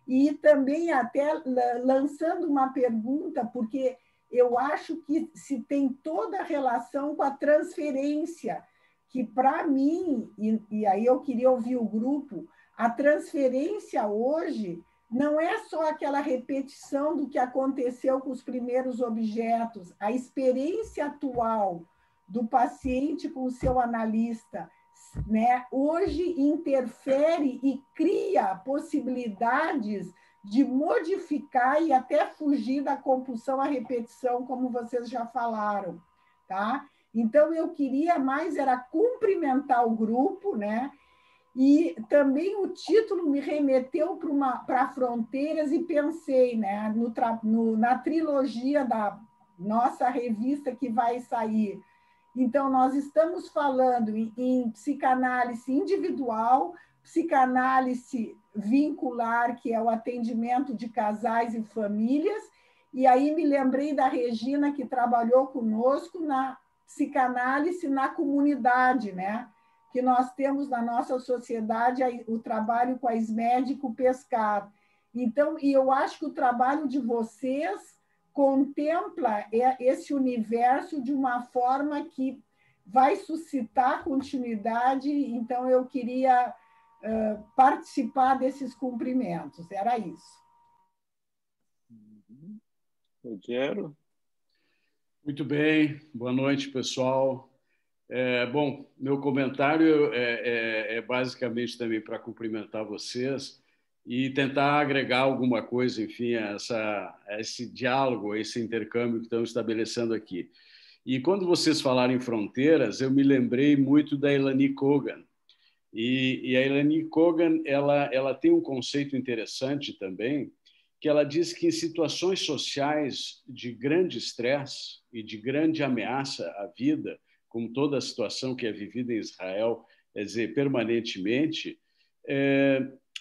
E também até lançando uma pergunta, porque eu acho que se tem toda a relação com a transferência, que para mim, e aí eu queria ouvir o grupo, a transferência hoje não é só aquela repetição do que aconteceu com os primeiros objetos, a experiência atual do paciente com o seu analista, né, hoje interfere e cria possibilidades de modificar e até fugir da compulsão à repetição, como vocês já falaram, tá? Então, eu queria mais era cumprimentar o grupo, né? E também o título me remeteu para Fronteiras e pensei, né, na trilogia da nossa revista que vai sair. Então, nós estamos falando em psicanálise individual, psicanálise vincular, que é o atendimento de casais e famílias, e aí me lembrei da Regina, que trabalhou conosco na psicanálise na comunidade, né? Que nós temos na nossa sociedade o trabalho com a SMED e com o PESCAR. Então, e eu acho que o trabalho de vocês contempla esse universo de uma forma que vai suscitar continuidade, então eu queria participar desses cumprimentos, era isso. Rogério? Muito bem, boa noite, pessoal. Bom, meu comentário é basicamente também para cumprimentar vocês e tentar agregar alguma coisa, enfim, a esse diálogo, a esse intercâmbio que estamos estabelecendo aqui. E quando vocês falaram em fronteiras, eu me lembrei muito da Elani Kogan. E a Elani Kogan, ela tem um conceito interessante também, que ela diz que em situações sociais de grande estresse e de grande ameaça à vida, como toda a situação que é vivida em Israel, quer dizer, permanentemente,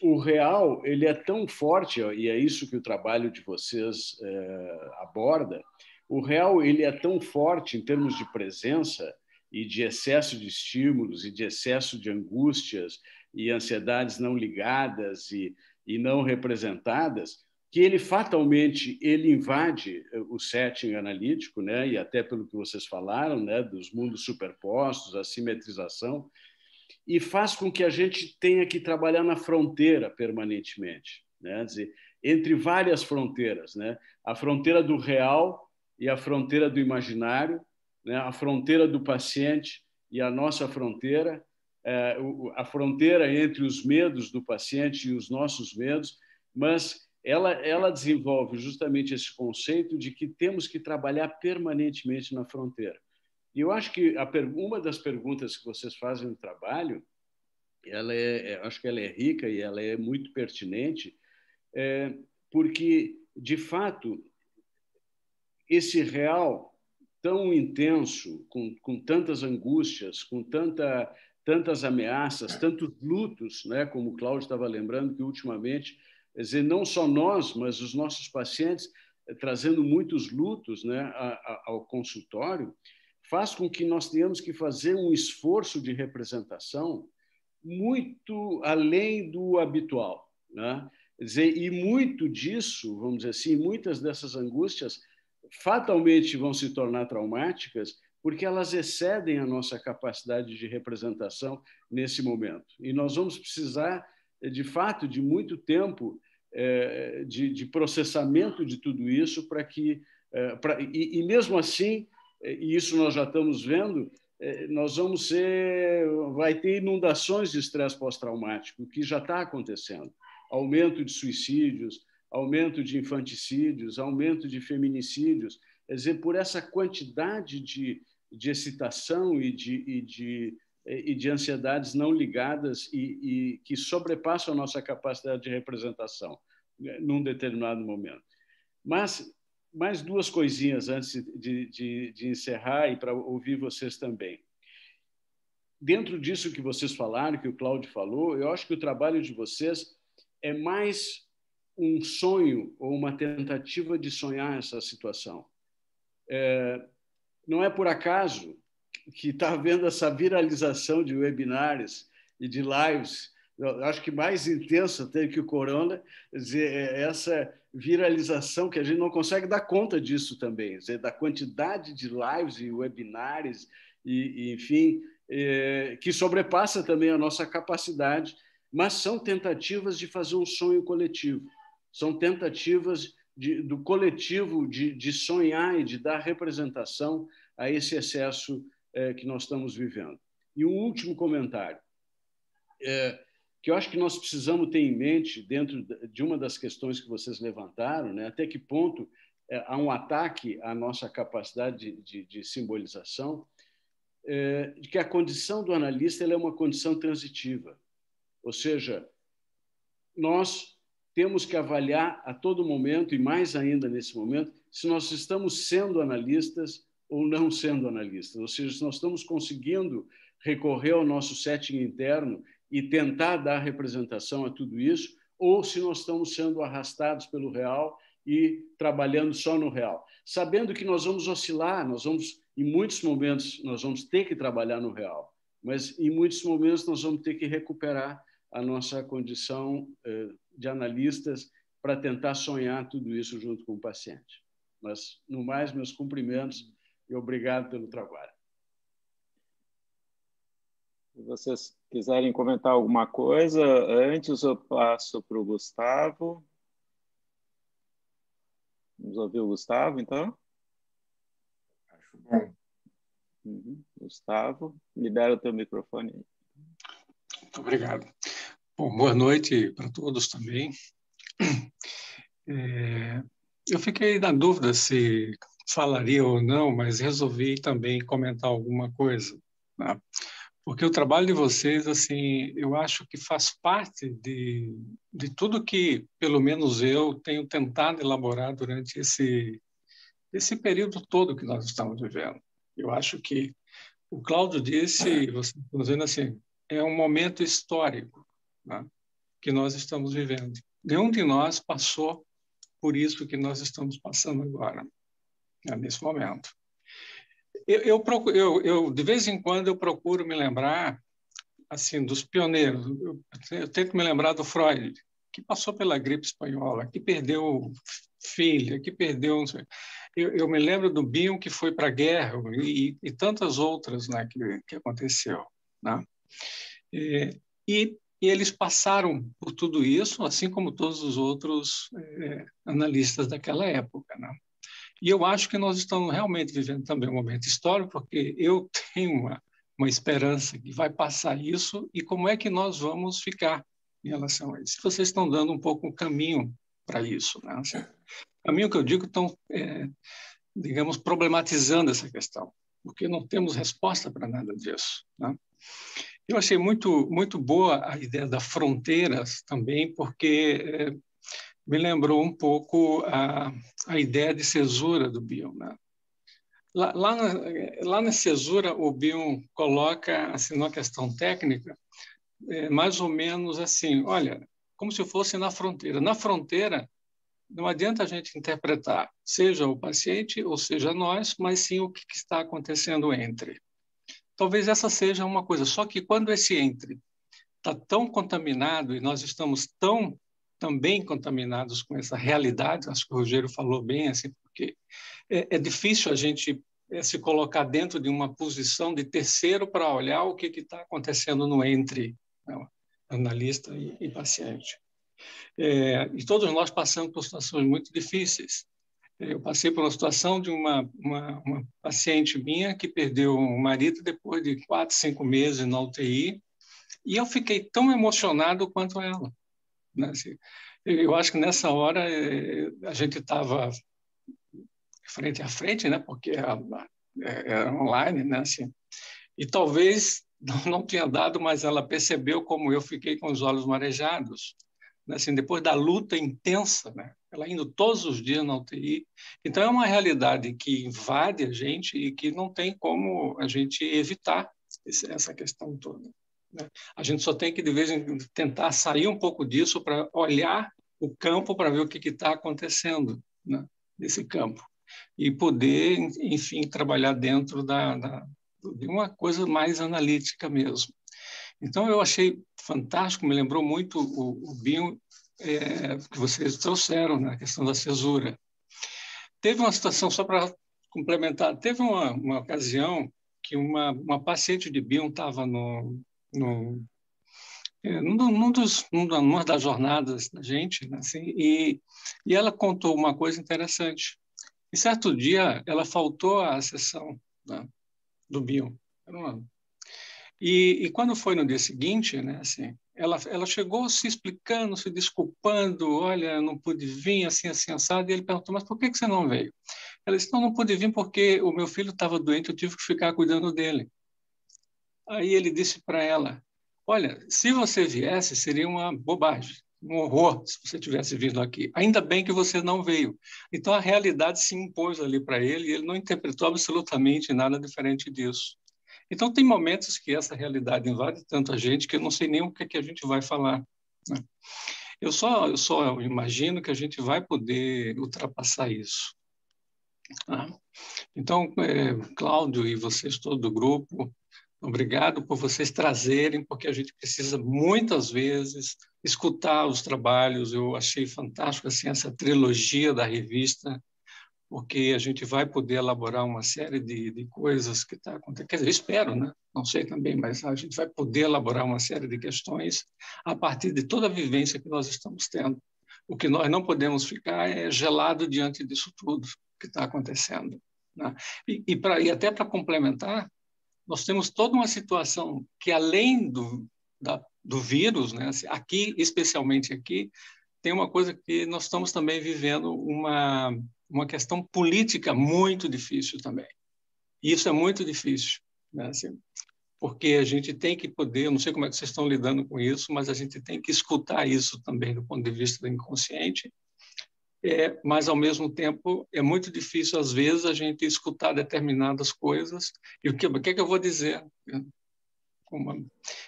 o real ele é tão forte, e é isso que o trabalho de vocês aborda, o real ele é tão forte em termos de presença e de excesso de estímulos e de excesso de angústias e ansiedades não ligadas e não representadas, que ele fatalmente ele invade o setting analítico, né? E até pelo que vocês falaram, né? Dos mundos superpostos, a simetrização, e faz com que a gente tenha que trabalhar na fronteira permanentemente, né? Quer dizer, entre várias fronteiras, né? A fronteira do real e a fronteira do imaginário, né? A fronteira do paciente e a nossa fronteira, a fronteira entre os medos do paciente e os nossos medos, mas ela desenvolve justamente esse conceito de que temos que trabalhar permanentemente na fronteira. E eu acho que uma das perguntas que vocês fazem no trabalho, acho que ela é rica e ela é muito pertinente, porque, de fato, esse real tão intenso, com tantas angústias, com tantas ameaças, tantos lutos, né? Como o Cláudio estava lembrando que, ultimamente, quer dizer, não só nós, mas os nossos pacientes trazendo muitos lutos, né, ao consultório, faz com que nós tenhamos que fazer um esforço de representação muito além do habitual, né? Quer dizer, e muito disso, vamos dizer assim, muitas dessas angústias fatalmente vão se tornar traumáticas, porque elas excedem a nossa capacidade de representação nesse momento. E nós vamos precisar, de fato, de muito tempo de processamento de tudo isso para que... E mesmo assim, e isso nós já estamos vendo, vai ter inundações de estresse pós-traumático, que já está acontecendo. Aumento de suicídios, aumento de infanticídios, aumento de feminicídios. Quer dizer, por essa quantidade de excitação e de ansiedades não ligadas e que sobrepassam a nossa capacidade de representação num determinado momento. Mas mais duas coisinhas antes de encerrar e para ouvir vocês também. Dentro disso que vocês falaram, que o Cláudio falou, eu acho que o trabalho de vocês é mais um sonho ou uma tentativa de sonhar essa situação. Não é por acaso que está havendo essa viralização de webinars e de lives, eu acho que mais intensa até que o corona, quer dizer, essa viralização que a gente não consegue dar conta disso também, quer dizer, da quantidade de lives e webinars, enfim, que sobrepassa também a nossa capacidade, mas são tentativas de fazer um sonho coletivo, são tentativas do coletivo de sonhar e de dar representação a esse excesso que nós estamos vivendo. E um último comentário, que eu acho que nós precisamos ter em mente, dentro de uma das questões que vocês levantaram, né, até que ponto há um ataque à nossa capacidade de simbolização, de que a condição do analista ela é uma condição transitiva. Ou seja, nós temos que avaliar a todo momento, e mais ainda nesse momento, se nós estamos sendo analistas ou não sendo analistas. Ou seja, se nós estamos conseguindo recorrer ao nosso setting interno e tentar dar representação a tudo isso, ou se nós estamos sendo arrastados pelo real e trabalhando só no real. Sabendo que nós vamos oscilar, em muitos momentos, nós vamos ter que trabalhar no real, mas em muitos momentos nós vamos ter que recuperar a nossa condição de analistas para tentar sonhar tudo isso junto com o paciente. Mas, no mais, meus cumprimentos e obrigado pelo trabalho. Se vocês quiserem comentar alguma coisa, antes eu passo para o Gustavo. Vamos ouvir o Gustavo, então? Acho bom. Gustavo, libera o teu microfone aí. Muito obrigado. Bom, boa noite para todos também. Eu fiquei na dúvida se falaria ou não, mas resolvi também comentar alguma coisa, né? Porque o trabalho de vocês, assim, eu acho que faz parte de tudo que, pelo menos eu, tenho tentado elaborar durante esse período todo que nós estamos vivendo. Eu acho que o Cláudio disse, você está dizendo assim, é um momento histórico, né, que nós estamos vivendo. Nenhum de nós passou por isso que nós estamos passando agora, né, nesse momento. Eu, de vez em quando, eu procuro me lembrar assim, dos pioneiros. Eu tento me lembrar do Freud, que passou pela gripe espanhola, que perdeu filha, que perdeu... Eu me lembro do Bion, que foi para a guerra, e tantas outras, né, que aconteceu. Né? E eles passaram por tudo isso, assim como todos os outros analistas daquela época. Né? E eu acho que nós estamos realmente vivendo também um momento histórico, porque eu tenho uma esperança que vai passar isso e como é que nós vamos ficar em relação a isso. Vocês estão dando um pouco o caminho para isso. Né? Assim, caminho que eu digo estão, digamos, problematizando essa questão, porque não temos resposta para nada disso. Né? Eu achei muito, muito boa a ideia das fronteiras também, porque... me lembrou um pouco a ideia de cesura do Bion. Né? Lá na cesura, o Bion coloca, assim, numa questão técnica, mais ou menos assim, olha, como se fosse na fronteira. Na fronteira, não adianta a gente interpretar, seja o paciente ou seja nós, mas sim o que está acontecendo entre. Talvez essa seja uma coisa, só que quando esse entre está tão contaminado e nós estamos também contaminados com essa realidade, acho que o Rogério falou bem, assim, porque é difícil a gente se colocar dentro de uma posição de terceiro para olhar o que está acontecendo no entre, né, analista e paciente. E todos nós passamos por situações muito difíceis. Eu passei por uma situação de uma paciente minha que perdeu o marido depois de 4, 5 meses na UTI, e eu fiquei tão emocionado quanto ela, né? Assim, eu acho que nessa hora a gente estava frente a frente, né? Porque era online, né? Assim, e talvez não tinha dado, mas ela percebeu como eu fiquei com os olhos marejados, né? Assim, depois da luta intensa, né? Ela indo todos os dias na UTI. Então, é uma realidade que invade a gente e que não tem como a gente evitar essa questão toda, né? A gente só tem que, de vez em quando, tentar sair um pouco disso para olhar o campo para ver o que está acontecendo, né, nesse campo. E poder, enfim, trabalhar dentro de uma coisa mais analítica mesmo. Então, eu achei fantástico, me lembrou muito o BIM que vocês trouxeram, né, a questão da cesura. Teve uma situação, só para complementar, teve uma ocasião que uma paciente de BIM estava numa das jornadas da gente, né, assim, e ela contou uma coisa interessante. E certo dia, ela faltou à sessão, né, do BIM. E quando foi no dia seguinte, né, assim, ela chegou se explicando, se desculpando, olha, eu não pude vir, assim, assim, assado, e ele perguntou, mas por que você não veio? Ela disse, não pude vir porque o meu filho estava doente, eu tive que ficar cuidando dele. Aí ele disse para ela, olha, se você viesse, seria uma bobagem, um horror se você tivesse vindo aqui. Ainda bem que você não veio. Então, a realidade se impôs ali para ele e ele não interpretou absolutamente nada diferente disso. Então, tem momentos que essa realidade invade tanto a gente que eu não sei nem o que a gente vai falar, né? Eu só imagino que a gente vai poder ultrapassar isso, tá? Então, Cláudio e vocês, todo o grupo, obrigado por vocês trazerem, porque a gente precisa muitas vezes escutar os trabalhos. Eu achei fantástico assim, essa trilogia da revista, porque a gente vai poder elaborar uma série de coisas que está acontecendo. Quer dizer, eu espero, né? Não sei também, mas a gente vai poder elaborar uma série de questões a partir de toda a vivência que nós estamos tendo. O que nós não podemos ficar é gelado diante disso tudo que está acontecendo, né? E até para complementar, nós temos toda uma situação que, além do vírus, né? Aqui, especialmente aqui, tem uma coisa que nós estamos também vivendo uma questão política muito difícil também. E isso é muito difícil, né? Assim, porque a gente tem que poder, eu não sei como é que vocês estão lidando com isso, mas a gente tem que escutar isso também do ponto de vista do inconsciente. Mas, ao mesmo tempo, é muito difícil, às vezes, a gente escutar determinadas coisas. E o que é que eu vou dizer?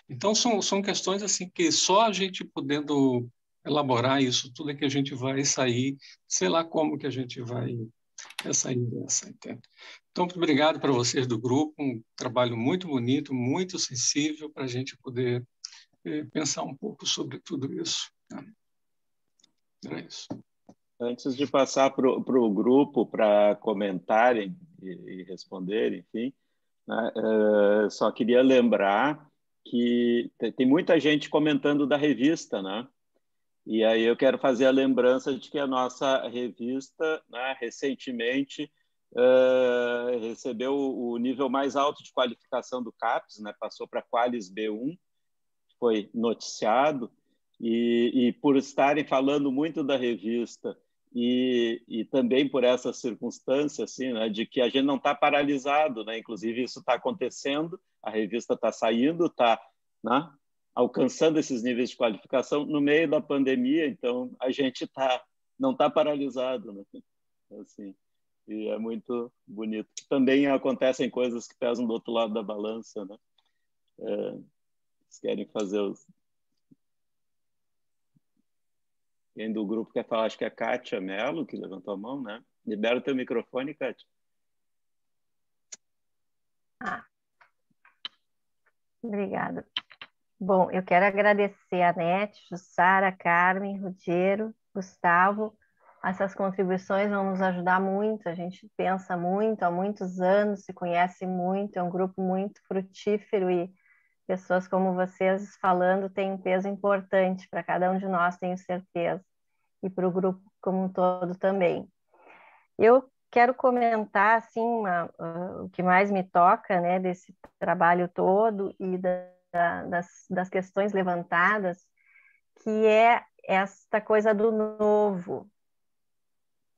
Então, são questões assim que só a gente podendo elaborar isso tudo é que a gente vai sair, sei lá como que a gente vai sair dessa, entende? Então, muito obrigado para vocês do grupo, um trabalho muito bonito, muito sensível para a gente poder pensar um pouco sobre tudo isso, né? Era isso. Antes de passar para o grupo para comentarem e responderem, enfim, né, só queria lembrar que tem muita gente comentando da revista, né? E aí eu quero fazer a lembrança de que a nossa revista, né, recentemente recebeu o nível mais alto de qualificação do CAPES, né? Passou para Qualis B1, foi noticiado, e por estarem falando muito da revista e também por essa circunstância assim, né, de que a gente não está paralisado, né? Inclusive isso está acontecendo, a revista está saindo, está, né, alcançando esses níveis de qualificação no meio da pandemia, então a gente não está paralisado, né? Assim, e é muito bonito. Também acontecem coisas que pesam do outro lado da balança, né? Vocês querem fazer os... Quem do grupo quer falar? Acho que é a Kátia Mello, que levantou a mão, né? Libera o teu microfone, Kátia. Obrigada. Bom, eu quero agradecer a Nete, Jussara, Carmen, Ruggiero, Gustavo, Essas contribuições vão nos ajudar muito, a gente pensa muito, há muitos anos, se conhece muito, é um grupo muito frutífero e pessoas como vocês falando têm um peso importante para cada um de nós, tenho certeza, e para o grupo como um todo também. Eu quero comentar assim, o que mais me toca, né, desse trabalho todo e das questões levantadas, que é esta coisa do novo.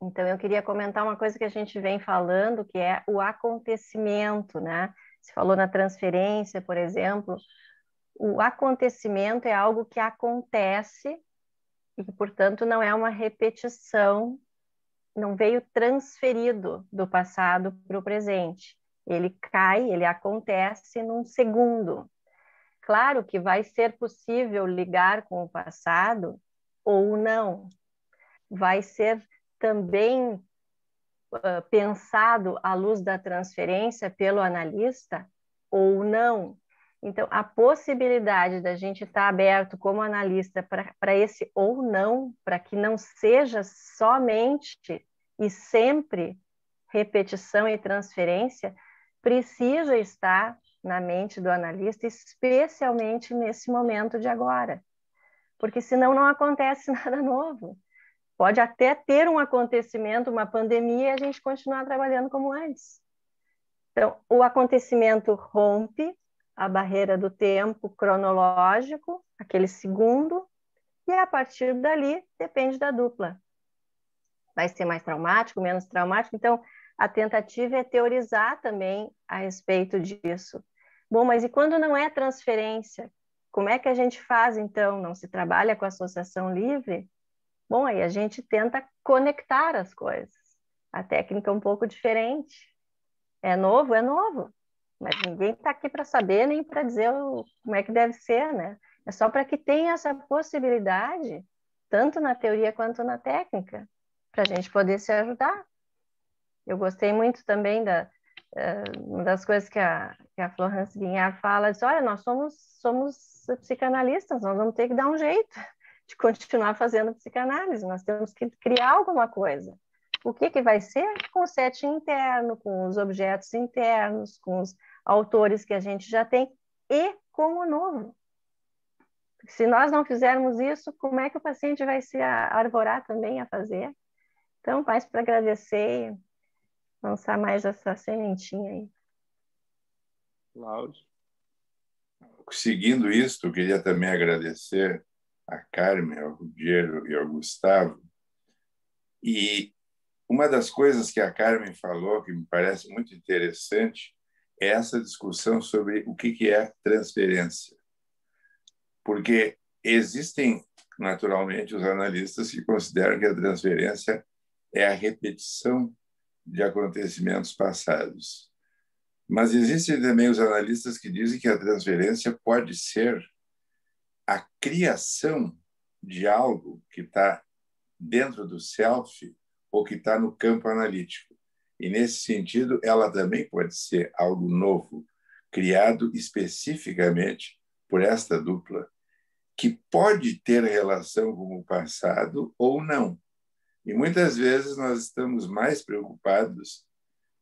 Então, eu queria comentar uma coisa que a gente vem falando, que é o acontecimento, né? Você falou na transferência, por exemplo, o acontecimento é algo que acontece e que, portanto, não é uma repetição, não veio transferido do passado para o presente. Ele cai, ele acontece num segundo. Claro que vai ser possível ligar com o passado ou não. Vai ser também pensado à luz da transferência pelo analista ou não. Então, a possibilidade da gente estar aberto como analista para esse ou não, para que não seja somente e sempre repetição e transferência, precisa estar na mente do analista, especialmente nesse momento de agora. Porque senão não acontece nada novo. Pode até ter um acontecimento, uma pandemia, e a gente continuar trabalhando como antes. Então, o acontecimento rompe a barreira do tempo cronológico, aquele segundo, e a partir dali depende da dupla. Vai ser mais traumático, menos traumático? Então, a tentativa é teorizar também a respeito disso. Bom, mas e quando não é transferência? Como é que a gente faz, então? Não se trabalha com associação livre? Bom, aí a gente tenta conectar as coisas. A técnica é um pouco diferente. É novo, mas ninguém está aqui para saber nem para dizer como é que deve ser, né? É só para que tenha essa possibilidade, tanto na teoria quanto na técnica, para a gente poder se ajudar. Eu gostei muito também uma das coisas que a Florence Guignard fala, diz, olha, nós somos psicanalistas, nós vamos ter que dar um jeito de continuar fazendo psicanálise, nós temos que criar alguma coisa. O que vai ser? Com o setting interno, com os objetos internos, com os autores que a gente já tem e com o novo. Se nós não fizermos isso, como é que o paciente vai se arvorar também a fazer? Então, mais para agradecer e lançar mais essa sementinha aí. Cláudio. Seguindo isto, eu queria também agradecer a Carmen, ao Ruggiero e ao Gustavo. E uma das coisas que a Carmen falou, que me parece muito interessante, é essa discussão sobre o que é transferência. Porque existem, naturalmente, os analistas que consideram que a transferência é a repetição de acontecimentos passados. Mas existem também os analistas que dizem que a transferência pode ser a criação de algo que está dentro do self ou que está no campo analítico. E, nesse sentido, ela também pode ser algo novo, criado especificamente por esta dupla, que pode ter relação com o passado ou não. E, muitas vezes, nós estamos mais preocupados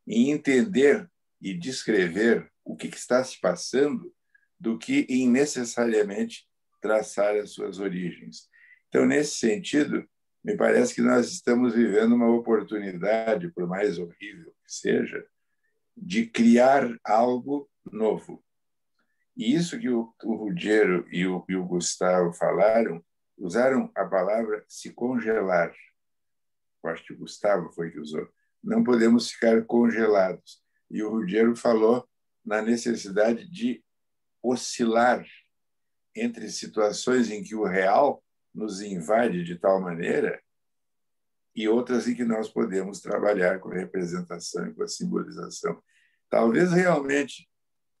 em entender e descrever o que está se passando do que em necessariamente traçar as suas origens. Então, nesse sentido, me parece que nós estamos vivendo uma oportunidade, por mais horrível que seja, de criar algo novo. E isso que o Ruggiero e o Gustavo falaram, usaram a palavra se congelar. Eu acho que o Gustavo foi que usou. Não podemos ficar congelados. E o Ruggiero falou na necessidade de oscilar entre situações em que o real nos invade de tal maneira e outras em que nós podemos trabalhar com a representação e com a simbolização. Talvez realmente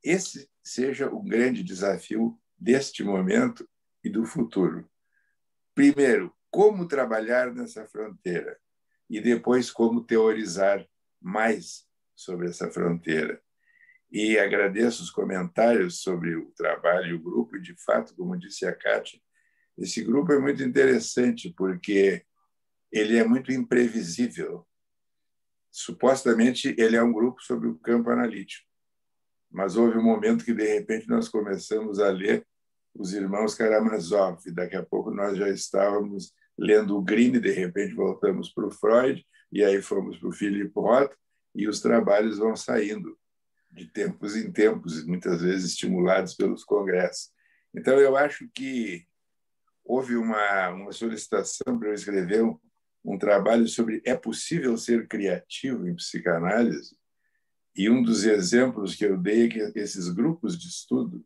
esse seja o grande desafio deste momento e do futuro. Primeiro, como trabalhar nessa fronteira e depois como teorizar mais sobre essa fronteira. E agradeço os comentários sobre o trabalho e o grupo, e, de fato, como disse a Kátia, esse grupo é muito interessante porque ele é muito imprevisível. Supostamente, ele é um grupo sobre o campo analítico, mas houve um momento que, de repente, nós começamos a ler os irmãos Karamazov, e daqui a pouco nós já estávamos lendo o Green, de repente voltamos para o Freud, e aí fomos para o Philip Roth, e os trabalhos vão saindo de tempos em tempos, muitas vezes estimulados pelos congressos. Então, eu acho que houve uma solicitação para eu escrever um trabalho sobre é possível ser criativo em psicanálise, e um dos exemplos que eu dei é que esses grupos de estudo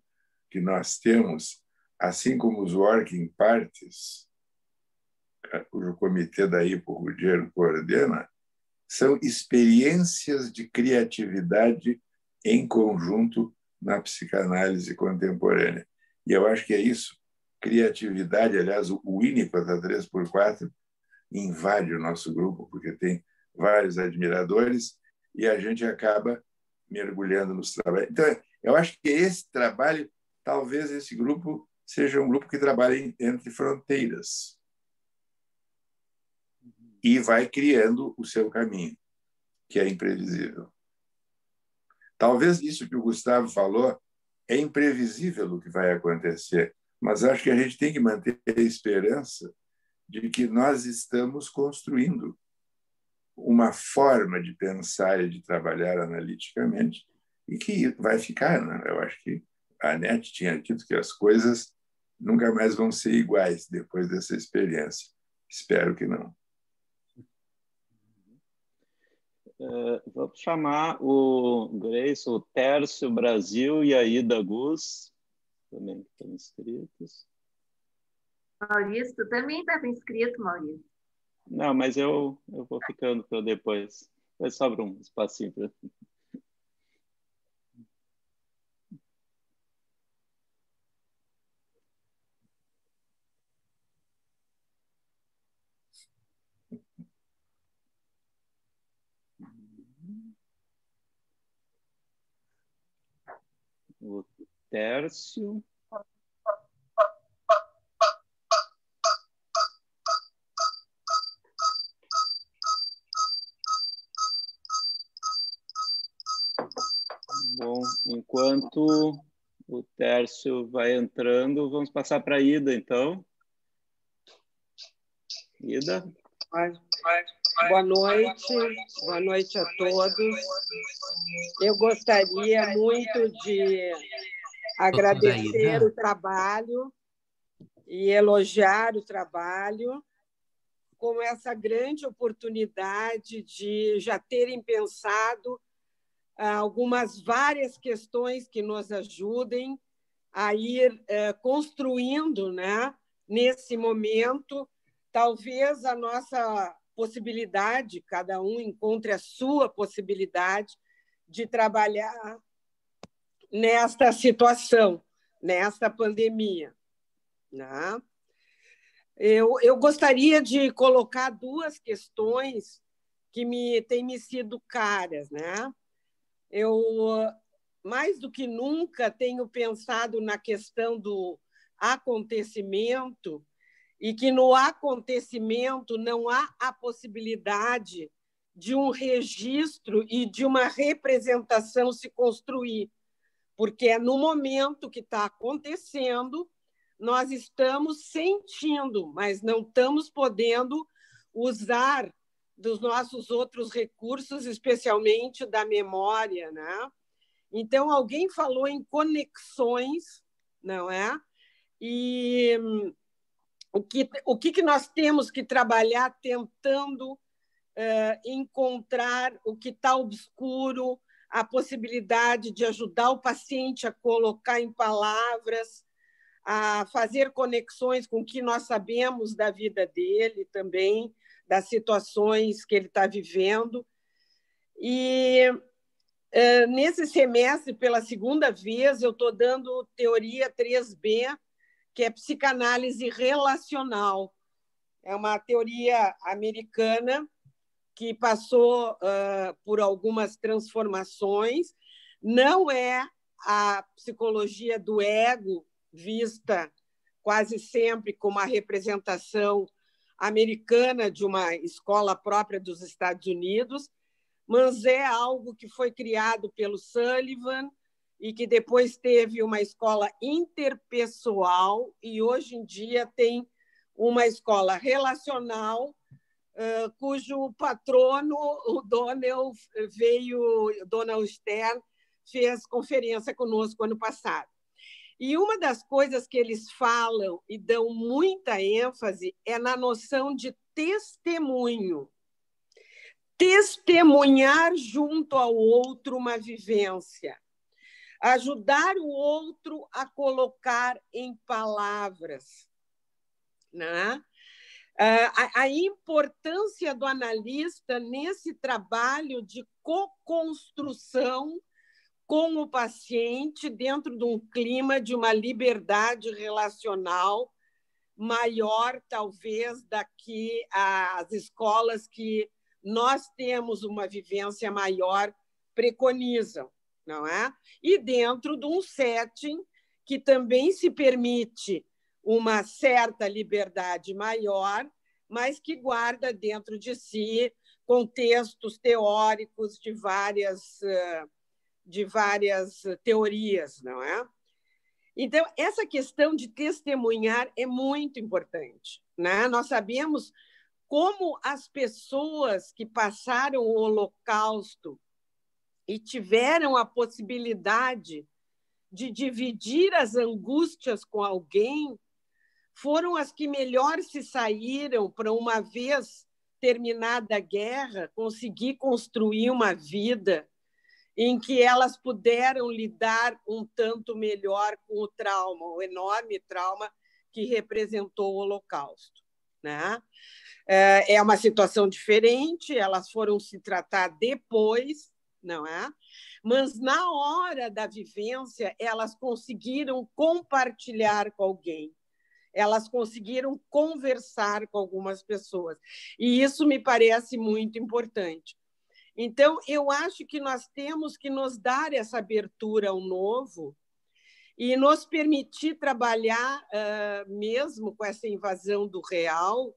que nós temos, assim como os working parties, cujo comitê da Hippo Ruggiero coordena, são experiências de criatividade em conjunto na psicanálise contemporânea. E eu acho que é isso. Criatividade, aliás, o Winnicott, a 3x4, invade o nosso grupo, porque tem vários admiradores, e a gente acaba mergulhando nos trabalhos. Então, eu acho que esse trabalho, talvez esse grupo seja um grupo que trabalha entre fronteiras e vai criando o seu caminho, que é imprevisível. Talvez isso que o Gustavo falou é imprevisível o que vai acontecer, mas acho que a gente tem que manter a esperança de que nós estamos construindo uma forma de pensar e de trabalhar analiticamente e que vai ficar, né? Eu acho que a Anete tinha dito que as coisas nunca mais vão ser iguais depois dessa experiência. Espero que não. Vou chamar o Grace, o Tércio Brasil e a Ida Gus, também que estão inscritos. Maurício, tu também estava inscrito, Maurício? Não, mas eu vou ficando para depois. Depois sobra um espacinho para... O Tércio. Bom, enquanto o Tércio vai entrando, vamos passar para a Ida, então. Ida? Boa noite a todos. Eu gostaria muito de agradecer o trabalho e elogiar o trabalho, com essa grande oportunidade de já terem pensado algumas várias questões que nos ajudem a ir construindo, né, nesse momento, talvez a nossa possibilidade, cada um encontre a sua possibilidade de trabalhar nesta situação, nesta pandemia, né? Eu gostaria de colocar duas questões que têm me sido caras, né? Eu, mais do que nunca, tenho pensado na questão do acontecimento e que no acontecimento não há a possibilidade de um registro e de uma representação se construir, porque é no momento que está acontecendo, nós estamos sentindo, mas não estamos podendo usar dos nossos outros recursos, especialmente da memória, né? Então, alguém falou em conexões, não é? E o que nós temos que trabalhar tentando encontrar o que está obscuro, a possibilidade de ajudar o paciente a colocar em palavras, a fazer conexões com o que nós sabemos da vida dele também, das situações que ele está vivendo. E, nesse semestre, pela segunda vez, eu estou dando teoria 3B, que é psicanálise relacional. É uma teoria americana que passou por algumas transformações. Não é a psicologia do ego, vista quase sempre como a representação americana de uma escola própria dos Estados Unidos, mas é algo que foi criado pelo Sullivan e que depois teve uma escola interpessoal e hoje em dia tem uma escola relacional, cujo patrono, o Donald Stern, fez conferência conosco ano passado. E uma das coisas que eles falam e dão muita ênfase é na noção de testemunho. Testemunhar junto ao outro uma vivência. Ajudar o outro a colocar em palavras, né? A importância do analista nesse trabalho de co-construção com o paciente dentro de um clima de uma liberdade relacional maior, talvez, daqui às escolas que nós temos uma vivência maior preconizam, não é? E dentro de um setting que também se permite uma certa liberdade maior, mas que guarda dentro de si contextos teóricos de várias teorias, não é? Então, essa questão de testemunhar é muito importante, né? Nós sabemos como as pessoas que passaram o Holocausto e tiveram a possibilidade de dividir as angústias com alguém foram as que melhor se saíram para, uma vez terminada a guerra, conseguir construir uma vida em que elas puderam lidar um tanto melhor com o trauma, o enorme trauma que representou o Holocausto, né? É uma situação diferente, elas foram se tratar depois, não é? Mas, na hora da vivência, elas conseguiram compartilhar com alguém, elas conseguiram conversar com algumas pessoas. E isso me parece muito importante. Então, eu acho que nós temos que nos dar essa abertura ao novo e nos permitir trabalhar, mesmo com essa invasão do real,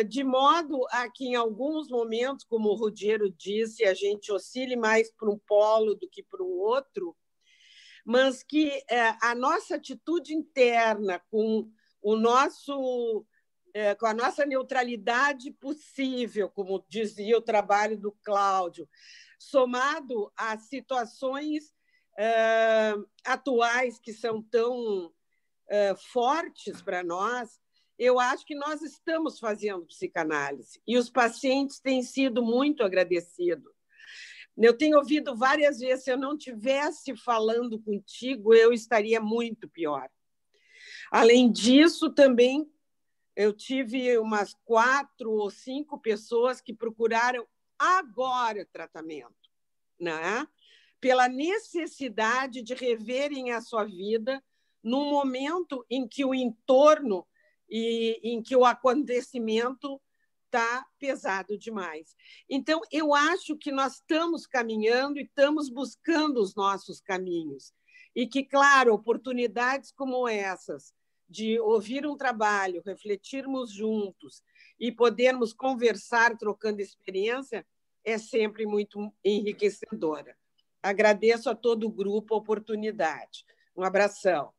de modo a que, em alguns momentos, como o Ruggiero disse, a gente oscile mais para um polo do que para o outro, mas que a nossa atitude interna, com a nossa neutralidade possível, como dizia o trabalho do Cláudio, somado às situações atuais que são tão fortes para nós, eu acho que nós estamos fazendo psicanálise e os pacientes têm sido muito agradecidos. Eu tenho ouvido várias vezes, se eu não estivesse falando contigo, eu estaria muito pior. Além disso, também eu tive umas 4 ou 5 pessoas que procuraram agora o tratamento, né? Pela necessidade de reverem a sua vida num momento em que o entorno e em que o acontecimento está pesado demais. Então, eu acho que nós estamos caminhando e estamos buscando os nossos caminhos. E que, claro, oportunidades como essas, de ouvir um trabalho, refletirmos juntos e podermos conversar, trocando experiência, é sempre muito enriquecedora. Agradeço a todo o grupo a oportunidade. Um abração.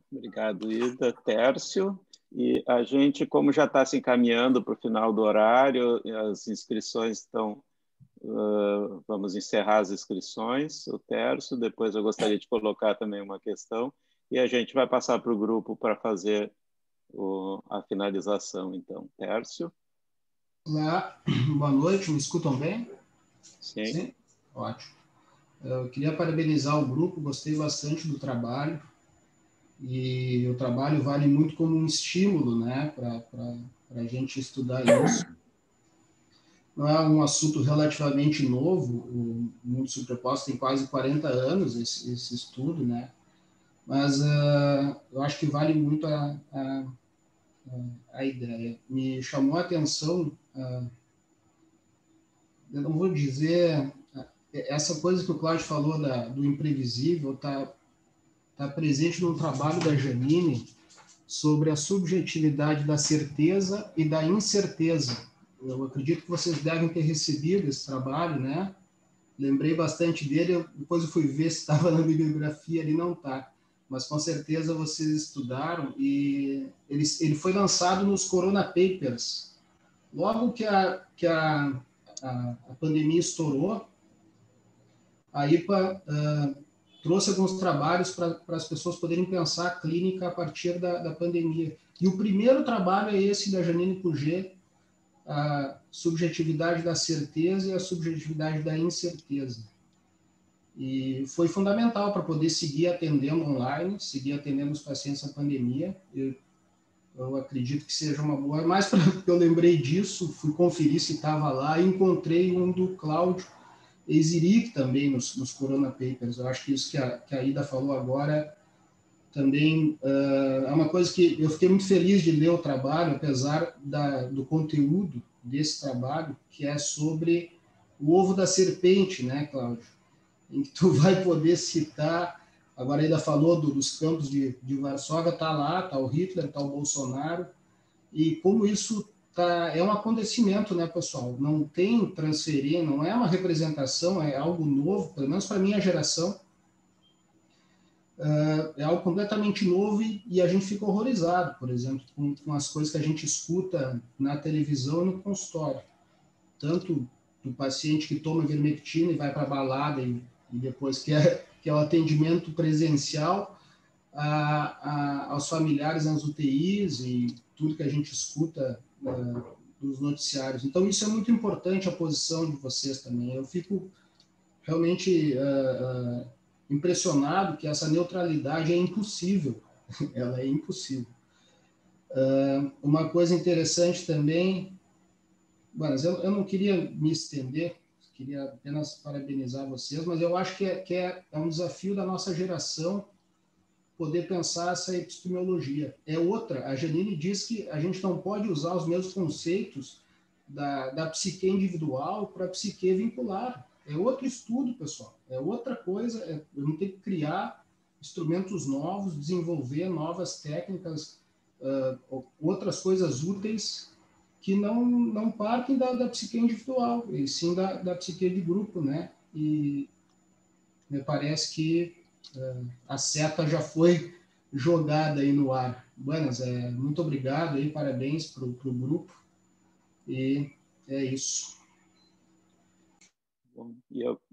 Obrigado, Ida. Tércio. E a gente, como já está se encaminhando para o final do horário, as inscrições estão... vamos encerrar as inscrições, o Tércio. Depois eu gostaria de colocar também uma questão e a gente vai passar para o grupo para fazer a finalização. Então, Tércio. Olá, boa noite, me escutam bem? Sim. Sim? Ótimo. Eu queria parabenizar o grupo, gostei bastante do trabalho. E o trabalho vale muito como um estímulo, né, para a gente estudar isso. Não é um assunto relativamente novo, o mundo superposto tem quase 40 anos esse estudo, né, mas eu acho que vale muito a ideia. Me chamou a atenção, eu não vou dizer, essa coisa que o Cláudio falou do imprevisível está presente no trabalho da Janine sobre a subjetividade da certeza e da incerteza. Eu acredito que vocês devem ter recebido esse trabalho, né? Lembrei bastante dele, depois eu fui ver se estava na bibliografia, ele não está, mas com certeza vocês estudaram, e ele foi lançado nos Corona Papers. Logo que a pandemia estourou, a IPA trouxe alguns trabalhos para as pessoas poderem pensar a clínica a partir da pandemia. E o primeiro trabalho é esse da Janine Puget, a subjetividade da certeza e a subjetividade da incerteza. E foi fundamental para poder seguir atendendo online, seguir atendendo os pacientes na pandemia. Eu acredito que seja uma boa, mas porque eu lembrei disso, fui conferir se estava lá e encontrei um do Cláudio Eiziric também nos Corona Papers. Eu acho que isso que a Ida falou agora também é uma coisa que eu fiquei muito feliz de ler o trabalho, apesar do conteúdo desse trabalho, que é sobre o ovo da serpente, né, Cláudio? Em que tu vai poder citar, agora ainda falou dos campos de Varsóvia, está lá, está o Hitler, está o Bolsonaro, e como isso é um acontecimento, né, pessoal? Não tem transferir, não é uma representação, é algo novo, pelo menos para a minha geração, é algo completamente novo, e a gente fica horrorizado, por exemplo, com as coisas que a gente escuta na televisão e no consultório. Tanto do paciente que toma ivermectina e vai para a balada e depois que é o atendimento presencial, aos familiares nas UTIs e tudo que a gente escuta dos noticiários. Então, isso é muito importante, a posição de vocês também. Eu fico realmente impressionado que essa neutralidade é impossível. Ela é impossível. Uma coisa interessante também, mas eu não queria me estender, queria apenas parabenizar vocês, mas eu acho que é um desafio da nossa geração poder pensar essa epistemologia. É outra, a Janine diz que a gente não pode usar os mesmos conceitos da psique individual para a psique vincular. É outro estudo, pessoal. É outra coisa. Vamos ter que criar instrumentos novos, desenvolver novas técnicas, outras coisas úteis que não partem da psique individual, e sim da psique de grupo, né? E me parece que a seta já foi jogada aí no ar. Buenas, muito obrigado aí, parabéns para o grupo, e é isso. Bom,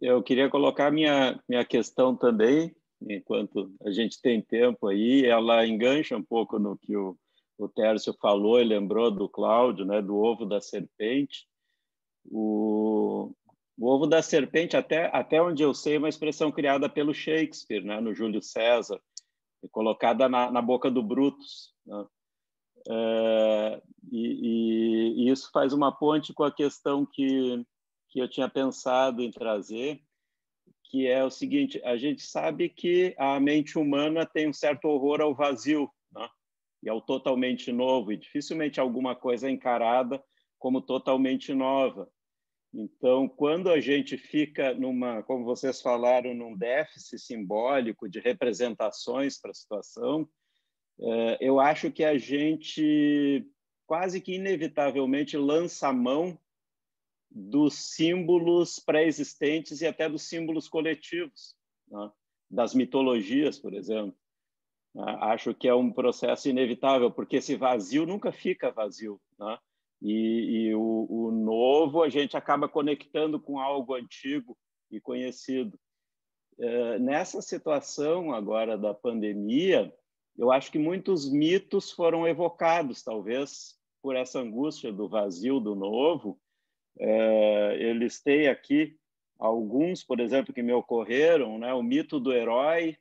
eu queria colocar minha questão também, enquanto a gente tem tempo aí, ela engancha um pouco no que o Tércio falou e lembrou do Cláudio, né, do ovo da serpente. O ovo da serpente, até onde eu sei, é uma expressão criada pelo Shakespeare, né, no Júlio César, e colocada na boca do Brutus, né? E isso faz uma ponte com a questão que eu tinha pensado em trazer, que é o seguinte: a gente sabe que a mente humana tem um certo horror ao vazio, né? E ao totalmente novo, e dificilmente alguma coisa é encarada como totalmente nova. Então, quando a gente fica como vocês falaram, num déficit simbólico de representações para a situação, eu acho que a gente quase que inevitavelmente lança a mão dos símbolos pré-existentes e até dos símbolos coletivos, né? Das mitologias, por exemplo. Acho que é um processo inevitável, porque esse vazio nunca fica vazio, né? E o novo a gente acaba conectando com algo antigo e conhecido. Nessa situação agora da pandemia, eu acho que muitos mitos foram evocados, talvez por essa angústia do vazio, do novo. Eu listei aqui alguns, por exemplo, que me ocorreram, né? O mito do herói,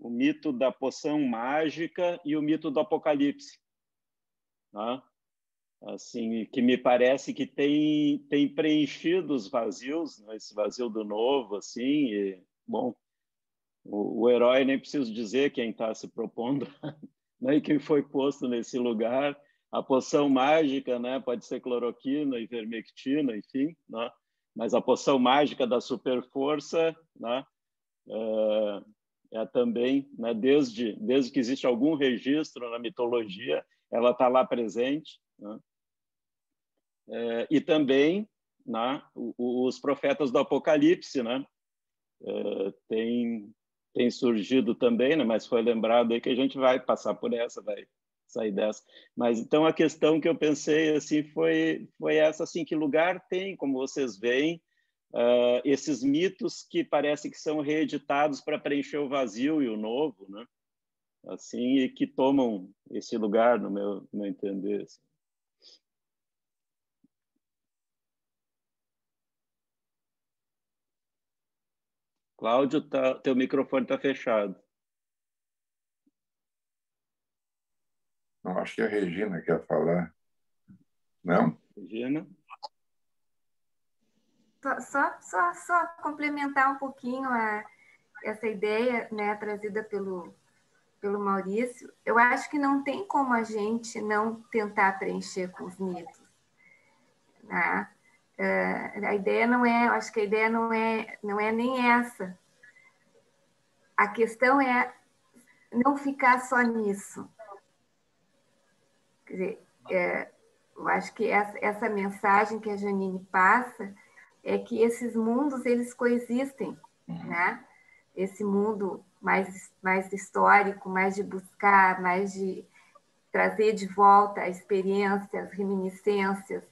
o mito da poção mágica e o mito do apocalipse, né? Assim, que me parece que tem preenchido os vazios, né? Esse vazio do novo, assim. E, bom, o herói, nem preciso dizer quem está se propondo, né? E quem foi posto nesse lugar. A poção mágica, né? Pode ser cloroquina, ivermectina, enfim, né? Mas a poção mágica da superforça, né? é também, né, desde que existe algum registro na mitologia, ela está lá presente, né? E também, né, os profetas do Apocalipse, né, tem surgido também, né, mas foi lembrado aí que a gente vai passar por essa, vai sair dessa. Mas então a questão que eu pensei assim foi essa, assim, que lugar tem, como vocês veem, esses mitos que parece que são reeditados para preencher o vazio e o novo, né? Assim, e que tomam esse lugar no meu entender. Assim. Cláudio, teu microfone está fechado. Não, acho que a Regina quer falar. Não? Regina? Só complementar um pouquinho essa ideia, né, trazida pelo Maurício. Eu acho que não tem como a gente não tentar preencher com os mitos, né? A ideia não é, acho que a ideia não é nem essa. A questão é não ficar só nisso. Quer dizer, eu acho que essa mensagem que a Janine passa é que esses mundos, eles coexistem, né? Esse mundo mais histórico, mais de buscar, mais de trazer de volta a experiência, as reminiscências,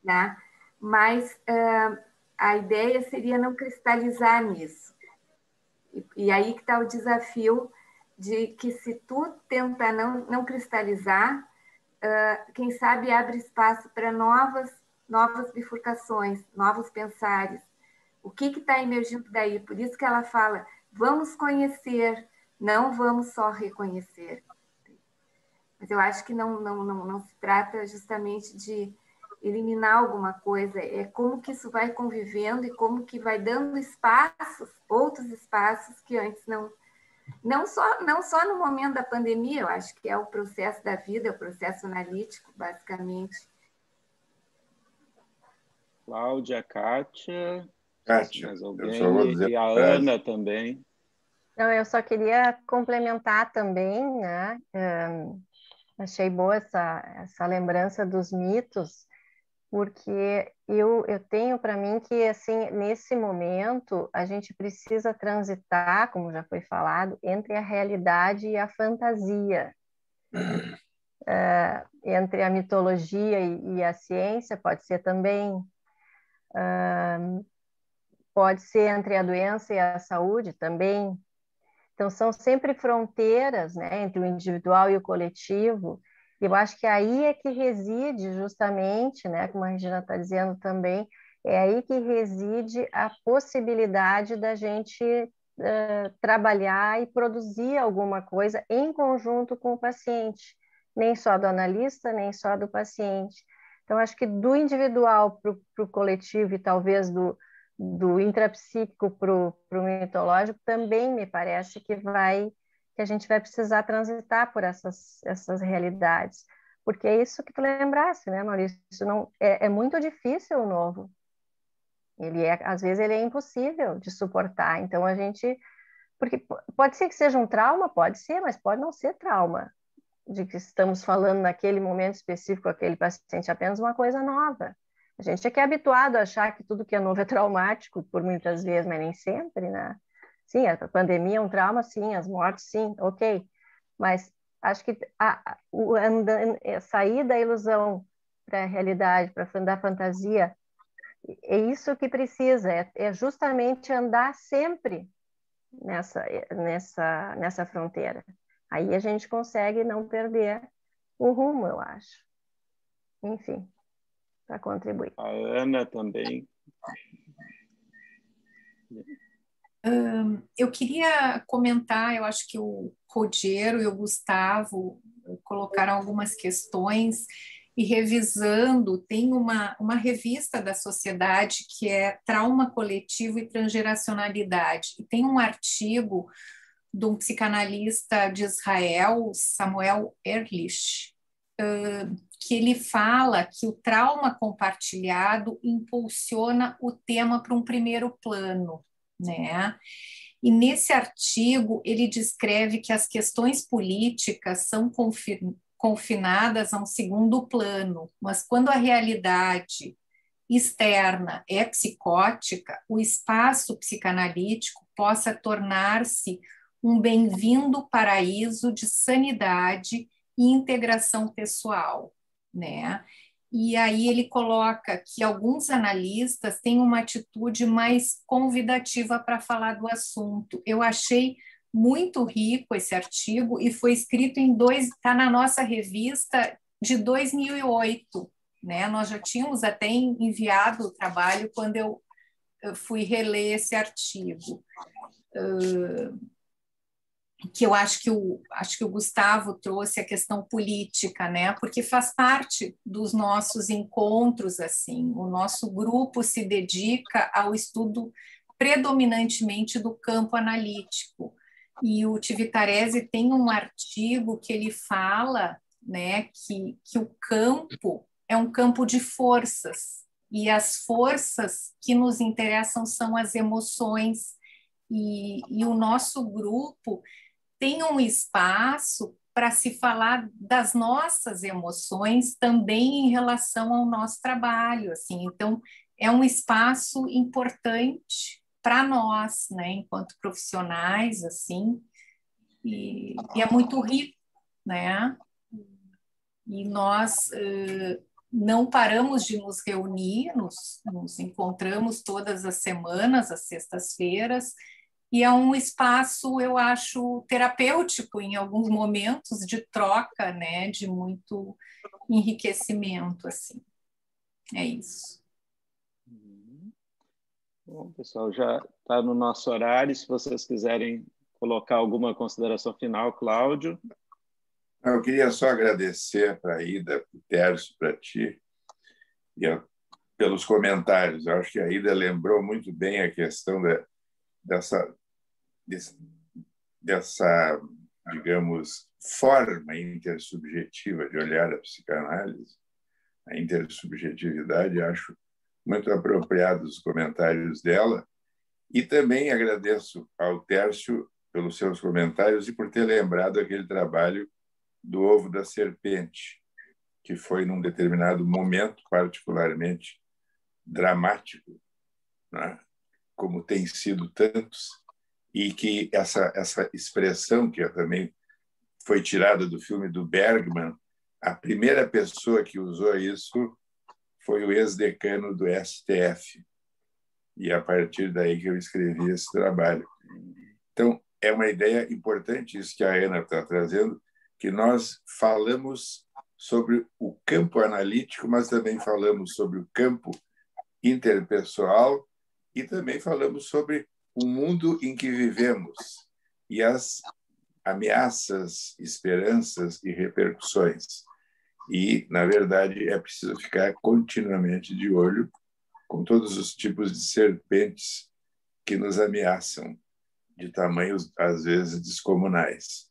né? Mas a ideia seria não cristalizar nisso. E aí que está o desafio de que, se tu tenta não cristalizar, quem sabe abre espaço para novas bifurcações, novos pensares. O que está emergindo daí? Por isso que ela fala, vamos conhecer, não vamos só reconhecer. Mas eu acho que não se trata justamente de eliminar alguma coisa, é como que isso vai convivendo e como que vai dando espaços, outros espaços que antes não só no momento da pandemia, eu acho que é o processo da vida, é o processo analítico, basicamente. Cláudia, Kátia, mais alguém, eu só vou dizer e a Ana também. Não, eu só queria complementar também, né? Achei boa essa lembrança dos mitos, porque eu tenho para mim que, assim, nesse momento, a gente precisa transitar, como já foi falado, entre a realidade e a fantasia. Entre a mitologia e a ciência, pode ser também. Pode ser entre a doença e a saúde também. Então, são sempre fronteiras, né, entre o individual e o coletivo. E eu acho que aí é que reside justamente, né, como a Regina está dizendo também, é aí que reside a possibilidade da gente trabalhar e produzir alguma coisa em conjunto com o paciente, nem só do analista, nem só do paciente. Então, acho que do individual para o coletivo e talvez do intrapsíquico para o mitológico também me parece que a gente vai precisar transitar por essas realidades, porque é isso que tu lembrasse, né, Maurício? É muito difícil o novo. Às vezes ele é impossível de suportar. Então porque pode ser que seja um trauma, pode ser, mas pode não ser trauma, de que estamos falando naquele momento específico, aquele paciente, apenas uma coisa nova. A gente é que é habituado a achar que tudo que é novo é traumático, por muitas vezes, mas nem sempre, né? Sim, a pandemia é um trauma, sim, as mortes, sim, ok. Mas acho que sair da ilusão para a realidade, da fantasia, é isso que precisa, é justamente andar sempre nessa fronteira. Aí a gente consegue não perder o rumo, eu acho. Enfim, para contribuir. A Ana também. Eu queria comentar, eu acho que o Rogério e o Gustavo colocaram algumas questões, e revisando, tem uma revista da sociedade que é Trauma Coletivo e Transgeracionalidade, e tem um artigo de um psicanalista de Israel, Samuel Ehrlich, que ele fala que o trauma compartilhado impulsiona o tema para um primeiro plano, né? E nesse artigo ele descreve que as questões políticas são confinadas a um segundo plano, mas quando a realidade externa é psicótica, o espaço psicanalítico possa tornar-se um bem-vindo paraíso de sanidade e integração pessoal, né? E aí ele coloca que alguns analistas têm uma atitude mais convidativa para falar do assunto. Eu achei muito rico esse artigo e foi escrito está na nossa revista de 2008, né? Nós já tínhamos até enviado o trabalho quando eu fui reler esse artigo. Que eu acho que o Gustavo trouxe a questão política, né? Porque faz parte dos nossos encontros, assim. O nosso grupo se dedica ao estudo predominantemente do campo analítico. E o Tivitarese tem um artigo que ele fala, né, que o campo é um campo de forças, e as forças que nos interessam são as emoções, e o nosso grupo tem um espaço para se falar das nossas emoções também em relação ao nosso trabalho, assim. Então, é um espaço importante para nós, né, enquanto profissionais, assim, e é muito rico, né? E nós não paramos de nos reunir, nos encontramos todas as semanas, às sextas-feiras, e é um espaço, eu acho, terapêutico em alguns momentos, de troca, né, de muito enriquecimento, assim. É isso. Bom, pessoal, já está no nosso horário. Se vocês quiserem colocar alguma consideração final, Cláudio. Eu queria só agradecer para a Ida, para o Tércio, para ti, pelos comentários. Eu acho que a Ida lembrou muito bem a questão dessa, digamos, forma intersubjetiva de olhar a psicanálise, a intersubjetividade. Acho muito apropriados os comentários dela. E também agradeço ao Tércio pelos seus comentários e por ter lembrado aquele trabalho do ovo da serpente, que foi, num determinado momento, particularmente dramático, né? Como tem sido tantos, e que essa expressão, que também foi tirada do filme do Bergman, a primeira pessoa que usou isso foi o ex-decano do STF, e a partir daí que eu escrevi esse trabalho. Então, é uma ideia importante isso que a Ana está trazendo, que nós falamos sobre o campo analítico, mas também falamos sobre o campo interpessoal e também falamos sobre o mundo em que vivemos e as ameaças, esperanças e repercussões. E, na verdade, é preciso ficar continuamente de olho com todos os tipos de serpentes que nos ameaçam, de tamanhos, às vezes, descomunais.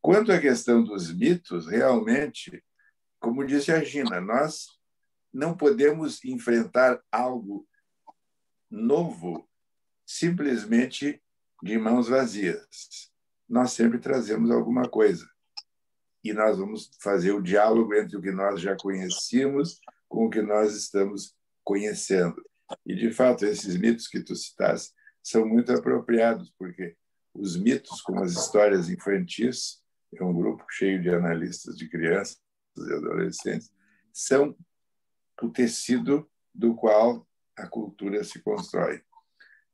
Quanto à questão dos mitos, realmente, como disse a Gina, nós não podemos enfrentar algo novo simplesmente de mãos vazias. Nós sempre trazemos alguma coisa. E nós vamos fazer o diálogo entre o que nós já conhecíamos com o que nós estamos conhecendo. E, de fato, esses mitos que tu citaste são muito apropriados, porque os mitos, como as histórias infantis, é um grupo cheio de analistas de crianças e adolescentes, são o tecido do qual a cultura se constrói.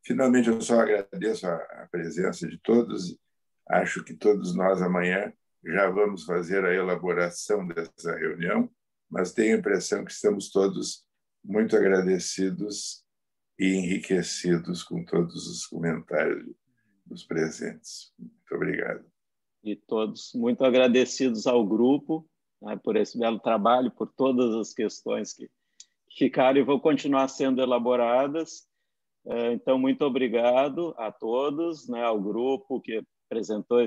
Finalmente, eu só agradeço a presença de todos. Acho que todos nós amanhã já vamos fazer a elaboração dessa reunião, mas tenho a impressão que estamos todos muito agradecidos e enriquecidos com todos os comentários dos presentes. Muito obrigado. E todos muito agradecidos ao grupo, né, por esse belo trabalho, por todas as questões que ficaram e vão continuar sendo elaboradas. Então, muito obrigado a todos, né, ao grupo que apresentou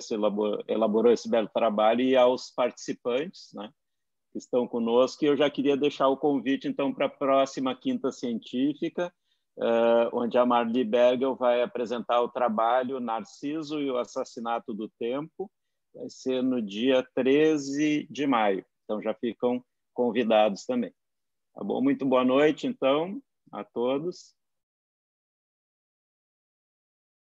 elaborou esse belo trabalho e aos participantes, né, que estão conosco. E eu já queria deixar o convite, então, para a próxima Quinta Científica, onde a Marli Bergel vai apresentar o trabalho Narciso e o Assassinato do Tempo. Vai ser no dia 13 de maio. Então, já ficam convidados também. Tá bom? Muito boa noite, então, a todos.